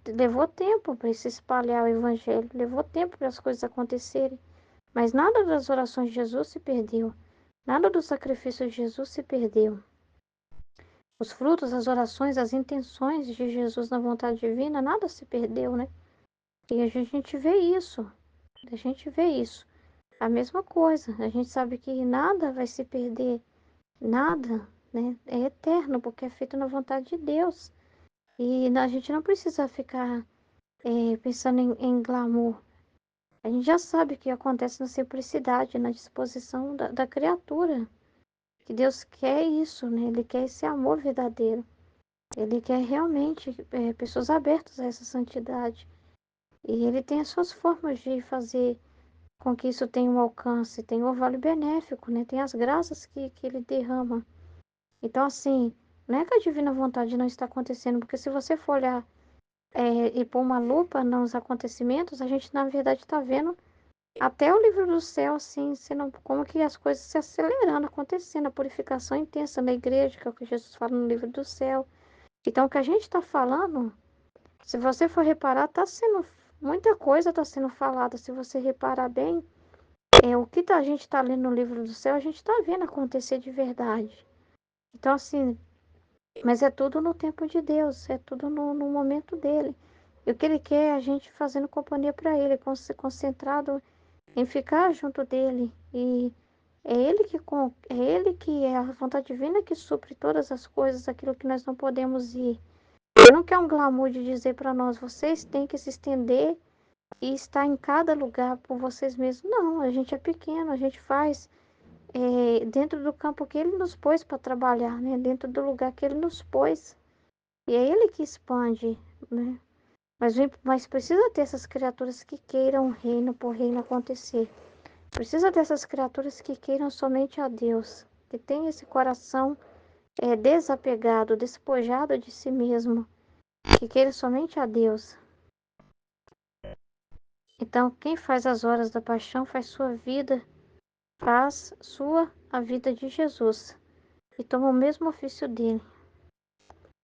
levou tempo para se espalhar o evangelho, levou tempo para as coisas acontecerem. Mas nada das orações de Jesus se perdeu. Nada do sacrifício de Jesus se perdeu. Os frutos, as orações, as intenções de Jesus na vontade divina, nada se perdeu, né? E a gente vê isso. A gente vê isso. A mesma coisa. A gente sabe que nada vai se perder. Nada, né? É eterno, porque é feito na vontade de Deus. E a gente não precisa ficar pensando em glamour. A gente já sabe o que acontece na simplicidade, na disposição da criatura. Que Deus quer isso, né? Ele quer esse amor verdadeiro. Ele quer realmente pessoas abertas a essa santidade. E ele tem as suas formas de fazer com que isso tenha um alcance, tem o orvalho benéfico, né? Tem as graças que ele derrama. Então, assim, não é que a divina vontade não está acontecendo, porque se você for olhar e pôr uma lupa nos acontecimentos, a gente, na verdade, está vendo até o livro do céu, assim, sendo como que as coisas se acelerando, acontecendo, a purificação intensa na igreja, que é o que Jesus fala no livro do céu. Então, o que a gente está falando, se você for reparar, tá sendo muita coisa está sendo falada. Se você reparar bem, o que a gente está lendo no livro do céu, a gente está vendo acontecer de verdade. Então, assim, mas é tudo no tempo de Deus, é tudo no momento dele. E o que ele quer é a gente fazendo companhia para ele, concentrado em ficar junto dele. E é ele que é a vontade divina que supre todas as coisas, aquilo que nós não podemos ir. Ele não quer um glamour de dizer para nós, vocês têm que se estender e estar em cada lugar por vocês mesmos. Não, a gente é pequeno, a gente faz dentro do campo que ele nos pôs para trabalhar, né? Dentro do lugar que ele nos pôs. E é ele que expande, né? Mas precisa ter essas criaturas que queiram o reino por reino acontecer. Precisa dessas criaturas que queiram somente a Deus, que tem esse coração desapegado, despojado de si mesmo, que queira somente a Deus. Então, quem faz as horas da paixão faz sua vida, faz a vida de Jesus e toma o mesmo ofício dele.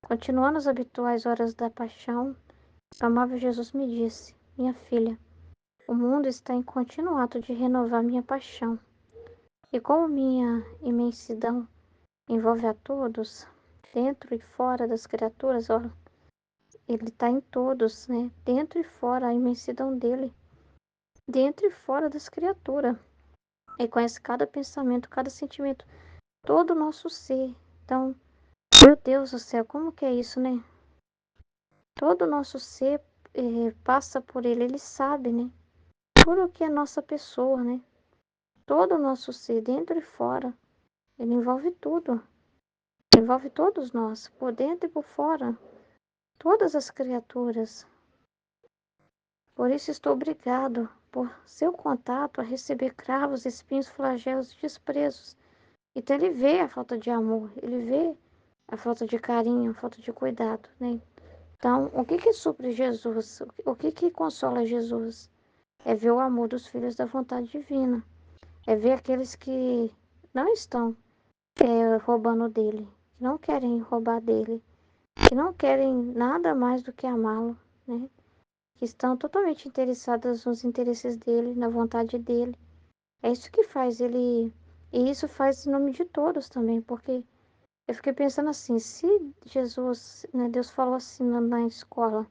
Continuando as habituais horas da paixão, o amável Jesus me disse: Minha filha, o mundo está em contínuo ato de renovar minha paixão. E como minha imensidão envolve a todos, dentro e fora das criaturas, ó, ele está em todos, né? Dentro e fora, a imensidão dele, dentro e fora das criaturas. Ele conhece cada pensamento, cada sentimento, todo o nosso ser. Então, meu Deus do céu, como que é isso, né? Todo o nosso ser passa por ele, ele sabe, né? Tudo o que é nossa pessoa, né? Todo o nosso ser, dentro e fora. Ele envolve tudo. Envolve todos nós, por dentro e por fora. Todas as criaturas. Por isso estou obrigado, por seu contato, a receber cravos, espinhos, flagelos e desprezos. Então ele vê a falta de amor, ele vê a falta de carinho, a falta de cuidado, né? Então, o que supre Jesus? O que consola Jesus? É ver o amor dos filhos da vontade divina. É ver aqueles que não estão roubando dele, que não querem roubar dele, que não querem nada mais do que amá-lo, né? Que estão totalmente interessadas nos interesses dele, na vontade dele. É isso que faz ele. E isso faz em nome de todos também, porque Eu fiquei pensando assim, se Jesus, né, Deus falou assim na escola,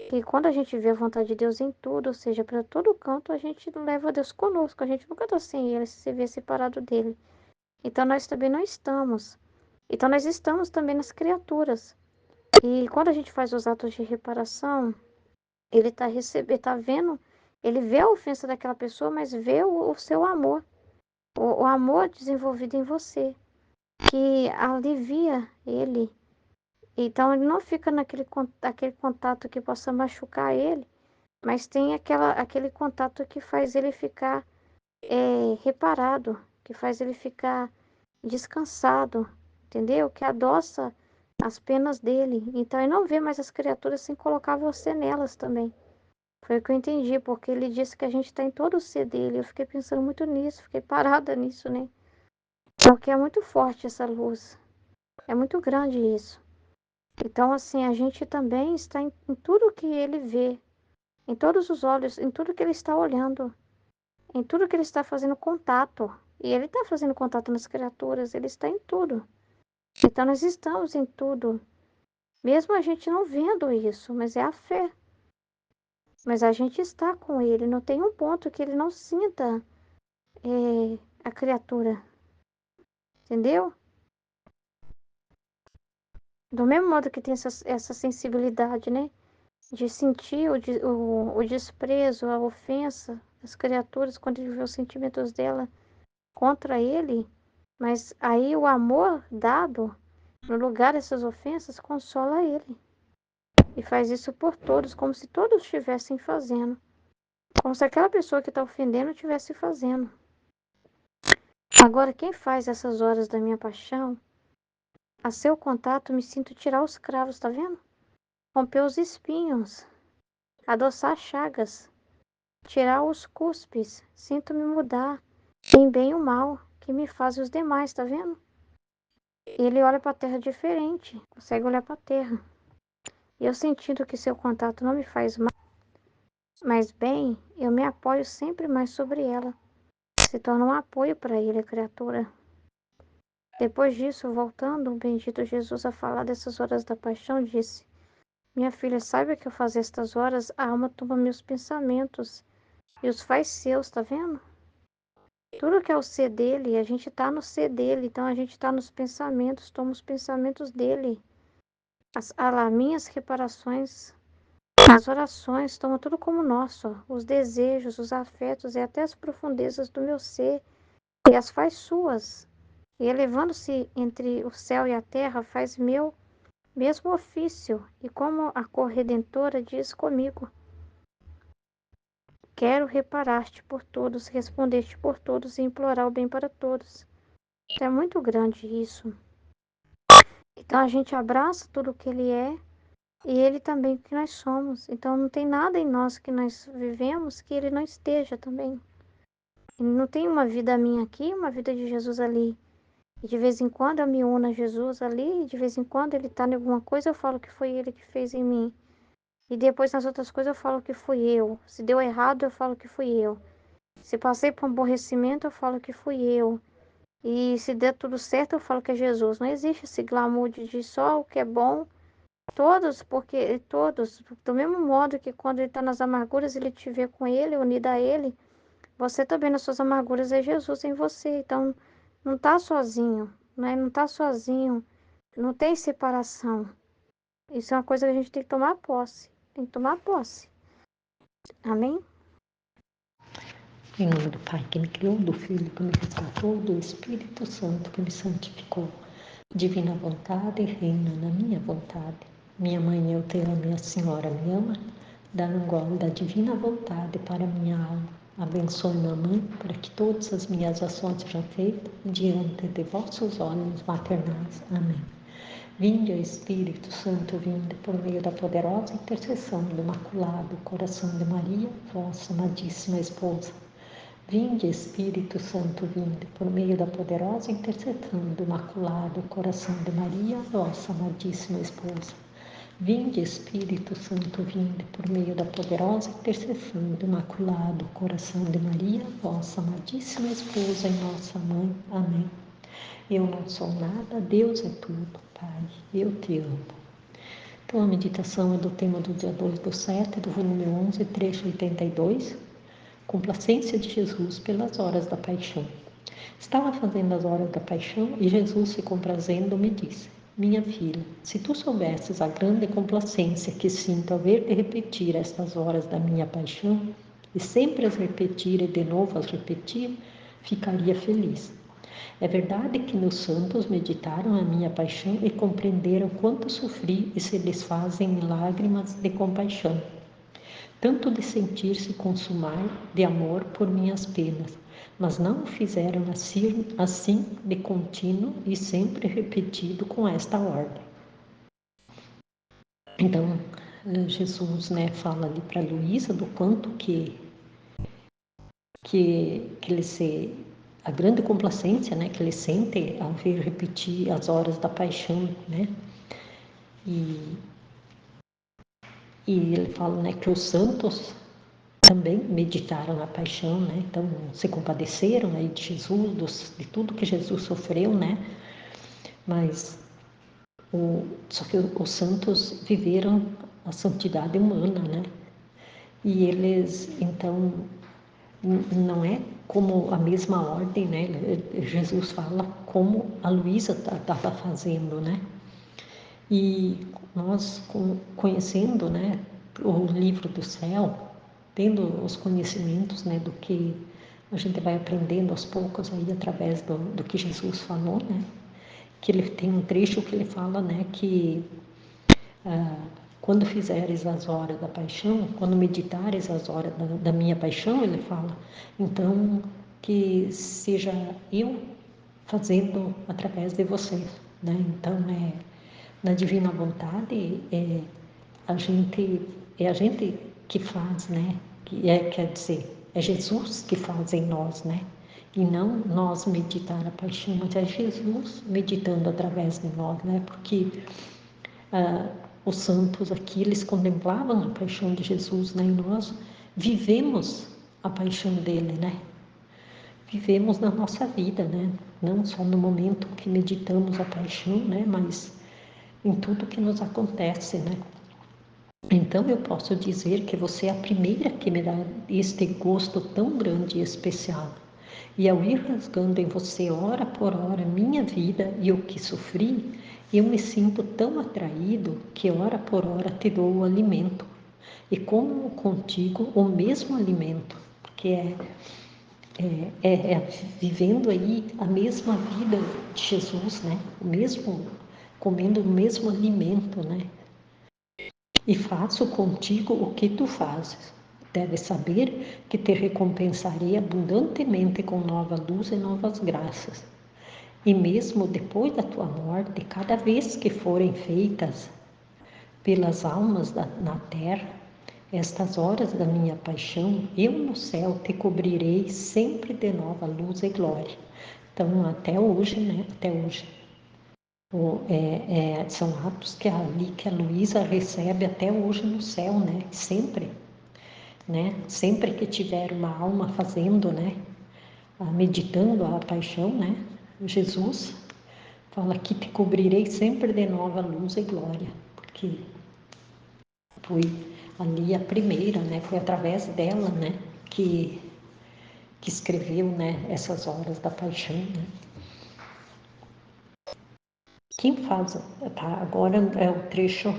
que quando a gente vê a vontade de Deus em tudo, ou seja, para todo canto, a gente leva Deus conosco, a gente nunca está sem Ele, se vê separado dele. Então nós também não estamos. Então nós estamos também nas criaturas. E quando a gente faz os atos de reparação, ele está recebendo, tá vendo, ele vê a ofensa daquela pessoa, mas vê o seu amor, o amor desenvolvido em você, que alivia ele. Então ele não fica aquele contato que possa machucar ele, mas tem aquele contato que faz ele ficar reparado, que faz ele ficar descansado, entendeu? Que adoça as penas dele. Então ele não vê mais as criaturas sem colocar você nelas também. Foi o que eu entendi, porque ele disse que a gente está em todo o ser dele. Eu fiquei pensando muito nisso, fiquei parada nisso, né? Porque é muito forte essa luz. É muito grande isso. Então, assim, a gente também está em tudo que ele vê, em todos os olhos, em tudo que ele está olhando, em tudo que ele está fazendo contato. E ele está fazendo contato nas criaturas, ele está em tudo. Então, nós estamos em tudo. Mesmo a gente não vendo isso, mas é a fé. Mas a gente está com ele, não tem um ponto que ele não sinta a criatura, entendeu? Do mesmo modo que tem essa sensibilidade, né? De sentir o desprezo, a ofensa das criaturas quando ele vê os sentimentos dela contra ele, mas aí o amor dado no lugar dessas ofensas consola ele e faz isso por todos, como se todos estivessem fazendo, como se aquela pessoa que está ofendendo estivesse fazendo. Agora, quem faz essas horas da minha paixão, a seu contato me sinto tirar os cravos, tá vendo? Romper os espinhos, adoçar chagas, tirar os cuspes, sinto-me mudar em bem o mal que me faz os demais, tá vendo? Ele olha para a terra diferente, consegue olhar para a terra. E eu sentindo que seu contato não me faz mal, mas bem, eu me apoio sempre mais sobre ela. Se torna um apoio para ele, a criatura. Depois disso, voltando, o bendito Jesus a falar dessas horas da paixão, disse: Minha filha, saiba que ao fazer estas horas, a alma toma meus pensamentos e os faz seus, tá vendo? Tudo que é o ser dele, a gente tá no ser dele, então a gente tá nos pensamentos, toma os pensamentos dele. As minhas reparações, as orações, toma tudo como nosso, ó. Os desejos, os afetos e até as profundezas do meu ser, e as faz suas. E elevando-se entre o céu e a terra, faz meu mesmo ofício, e como a cor redentora diz comigo: Quero reparar-te por todos, responder-te por todos e implorar o bem para todos. Então é muito grande isso. Então a gente abraça tudo o que ele é e ele também o que nós somos. Então não tem nada em nós que nós vivemos que ele não esteja também. E não tem uma vida minha aqui, uma vida de Jesus ali. E de vez em quando eu me uno a Jesus ali, e de vez em quando ele está em alguma coisa, eu falo que foi ele que fez em mim. E depois nas outras coisas eu falo que fui eu. Se deu errado, eu falo que fui eu. Se passei por um aborrecimento, eu falo que fui eu. E se der tudo certo, eu falo que é Jesus. Não existe esse glamour de só o que é bom. Todos, porque todos, do mesmo modo que quando ele está nas amarguras, ele te vê com ele, unido a ele, você também nas suas amarguras é Jesus em você. Então, não está sozinho, né? Não está sozinho. Não tem separação. Isso é uma coisa que a gente tem que tomar posse. Tem que tomar posse. Amém? Em nome do Pai que me criou, do Filho que me resgatou, do Espírito Santo que me santificou. Divina vontade, reina na minha vontade. Minha mãe, eu te amo e a Senhora me ama. Dá um gole da divina vontade para minha alma. Abençoe minha mãe para que todas as minhas ações sejam feitas diante de vossos olhos maternais. Amém. Vinde, Espírito Santo, vinde por meio da poderosa intercessão do Imaculado Coração de Maria, vossa amadíssima esposa. Vinde, Espírito Santo, vinde, por meio da poderosa intercessão do Imaculado Coração de Maria, vossa amadíssima esposa. Vinde, Espírito Santo, vinde, por meio da poderosa intercessão do Imaculado Coração de Maria, vossa amadíssima esposa e nossa mãe. Amém. Eu não sou nada, Deus é tudo, Pai, eu te amo. Então a meditação é do tema do dia 2/7, do volume 11, trecho 82, complacência de Jesus pelas horas da paixão. Estava fazendo as horas da paixão e Jesus, se comprazendo, me disse: minha filha, se tu soubesses a grande complacência que sinto ao ver-te repetir estas horas da minha paixão, e sempre as repetir e de novo as repetir, ficaria feliz. É verdade que meus santos meditaram a minha paixão e compreenderam quanto sofri e se desfazem em lágrimas de compaixão, tanto de sentir-se consumar de amor por minhas penas, mas não o fizeram assim de contínuo e sempre repetido com esta ordem. Então, Jesus, né, fala ali para Luísa do quanto que ele se... a grande complacência, né, que ele sente ao ver repetir as horas da paixão, né? E ele fala, né, que os santos também meditaram na paixão, né? Então se compadeceram aí de Jesus, de tudo que Jesus sofreu, né? Mas só que os santos viveram a santidade humana, né? E eles, então, não é como a mesma ordem, né? Jesus fala como a Luísa estava fazendo, né? E nós, conhecendo, né, o livro do céu, tendo os conhecimentos, né, do que a gente vai aprendendo aos poucos aí através do que Jesus falou, né? Que ele tem um trecho que ele fala, né, que quando fizeres as horas da paixão, quando meditares as horas da minha paixão, ele fala, então que seja eu fazendo através de vocês, né? Então na divina vontade a gente que faz, né? Quer dizer, é Jesus que faz em nós, né? E não nós meditar a paixão, mas é Jesus meditando através de nós, né? Porque os santos aqui, eles contemplavam a paixão de Jesus, né? E nós vivemos a paixão dele, né? Vivemos na nossa vida, né? Não só no momento que meditamos a paixão, né? Mas em tudo que nos acontece, né? Então eu posso dizer que você é a primeira que me dá este gosto tão grande e especial. E ao ir rasgando em você hora por hora minha vida e o que sofri, eu me sinto tão atraído que hora por hora te dou o alimento. E como contigo o mesmo alimento, porque vivendo aí a mesma vida de Jesus, né? O mesmo, comendo o mesmo alimento, né? E faço contigo o que tu fazes. Deves saber que te recompensarei abundantemente com nova luz e novas graças. E mesmo depois da tua morte, cada vez que forem feitas pelas almas na terra, estas horas da minha paixão, eu no céu te cobrirei sempre de nova luz e glória. Então, até hoje, né? Até hoje. São atos que a Luísa recebe até hoje no céu, né? Sempre, né? Sempre que tiver uma alma fazendo, né? Meditando a paixão, né? Jesus fala que te cobrirei sempre de nova luz e glória, porque foi ali a primeira, né? Foi através dela, né? Que escreveu, né? Essas horas da paixão, né? Quem faz, tá? Agora é o trecho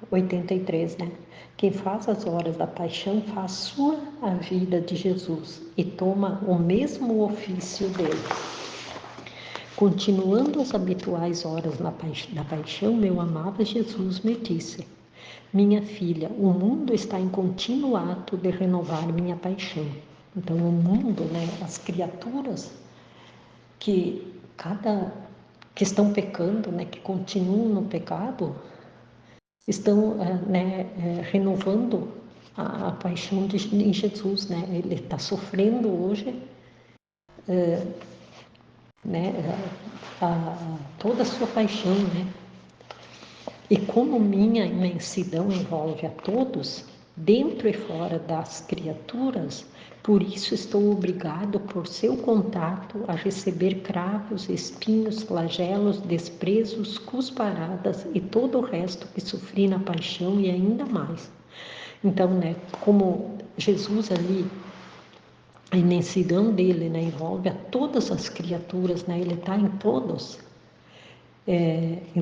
83, né? Quem faz as horas da paixão faz sua a vida de Jesus e toma o mesmo ofício dele. Continuando as habituais horas da paixão, meu amado Jesus me disse: minha filha, o mundo está em contínuo ato de renovar minha paixão. Então, o mundo, né, as criaturas que estão pecando, né, que continuam no pecado, estão renovando a paixão em Jesus, né? Ele está sofrendo hoje, né, toda a sua paixão, né? E como minha imensidão envolve a todos, dentro e fora das criaturas, por isso estou obrigado, por seu contato, a receber cravos, espinhos, flagelos, desprezos, cusparadas e todo o resto que sofri na paixão e ainda mais. Então, né, como Jesus ali, a imensidão dele, né, envolve a todas as criaturas, né, ele está em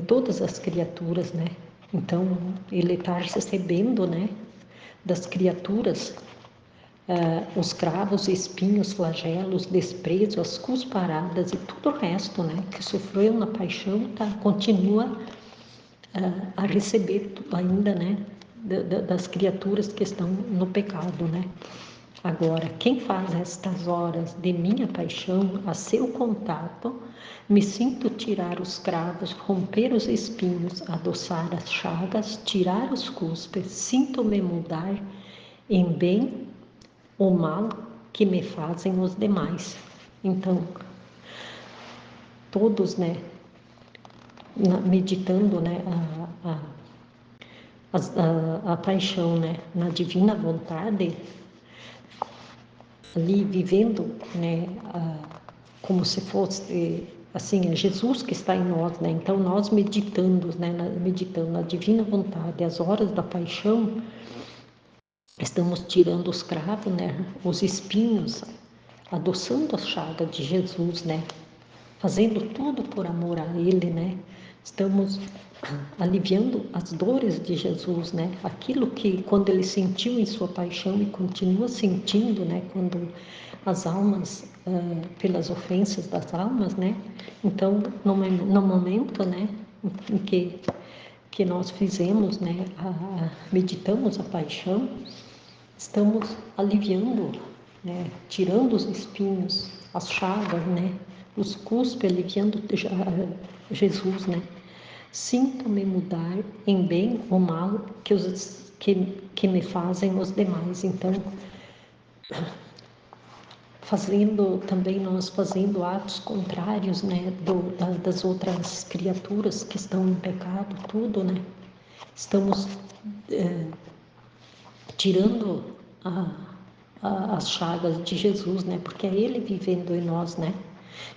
todas as criaturas, né, então ele está recebendo, né, das criaturas, os cravos, espinhos, flagelos, desprezo, as cusparadas e tudo o resto, né, que sofreu na paixão, continua a receber ainda, né, das criaturas que estão no pecado, né. Agora, quem faz estas horas de minha paixão, a seu contato, me sinto tirar os cravos, romper os espinhos, adoçar as chagas, tirar os cuspes, sinto-me mudar em bem o mal que me fazem os demais. Então, todos, né, meditando, né, a paixão, né, na divina vontade, ali vivendo, né, como se fosse assim, é Jesus que está em nós, né? Então nós meditando, né, meditando na divina vontade, as horas da paixão, estamos tirando os cravos, né, os espinhos, adoçando a chaga de Jesus, né? Fazendo tudo por amor a Ele, né? Estamos aliviando as dores de Jesus, né? Aquilo que quando Ele sentiu em sua paixão e continua sentindo, né? Quando as almas, pelas ofensas das almas, né? Então, no momento, né? Em que nós fizemos, né? Meditamos a paixão, estamos aliviando, né? Tirando os espinhos, as chagas, né? Os cuspes, aliviando Jesus, né? Sinto-me mudar em bem ou mal que me fazem os demais. Então, nós fazendo atos contrários, né? Das outras criaturas que estão em pecado, tudo, né? Estamos tirando as chagas de Jesus, né? Porque é Ele vivendo em nós, né?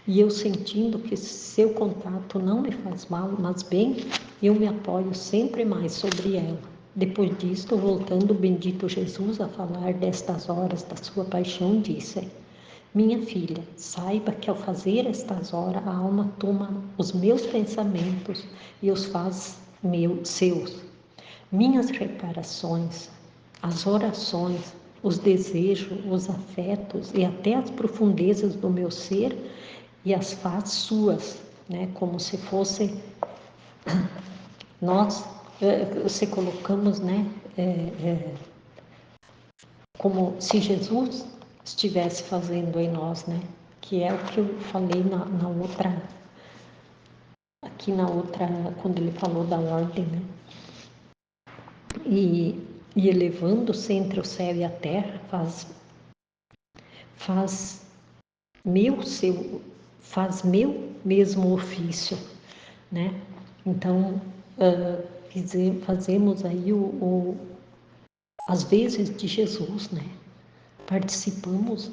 E eu sentindo que seu contato não me faz mal, mas bem, eu me apoio sempre mais sobre ela. Depois disto, voltando o bendito Jesus a falar destas horas da sua paixão, disse: minha filha, saiba que ao fazer estas horas, a alma toma os meus pensamentos e os faz seus. Minhas reparações, as orações, os desejos, os afetos e até as profundezas do meu ser e as faz suas, né? Como se fosse nós se colocamos, né? Como se Jesus estivesse fazendo em nós, né? Que é o que eu falei na outra, aqui na outra, quando ele falou da ordem, né? E elevando-se entre o céu e a terra, faz meu mesmo ofício, né? Então, fazemos aí as vezes de Jesus, né? Participamos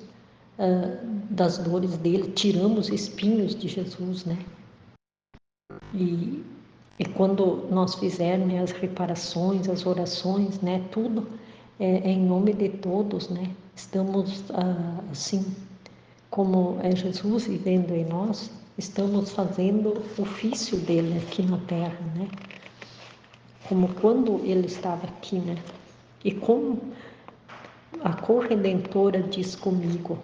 das dores dele, tiramos espinhos de Jesus, né? E quando nós fizermos, né, as reparações, as orações, né, tudo é em nome de todos, né? Estamos assim, como é Jesus vivendo em nós, estamos fazendo o ofício dele aqui na terra, né? Como quando ele estava aqui, né? E como a corredentora diz comigo,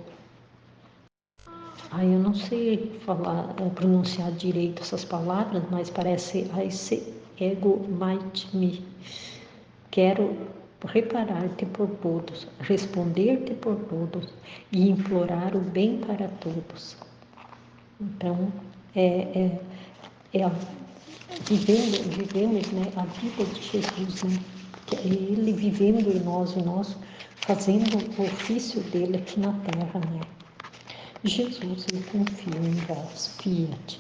eu não sei falar, pronunciar direito essas palavras, mas parece esse ego might me. Quero reparar-te por todos, responder-te por todos e implorar o bem para todos. Então, vivemos, né, a vida de Jesus, né? Que é Ele vivendo em nós e nós fazendo o ofício dele aqui na terra, né? Jesus, eu confio em vós, fiat.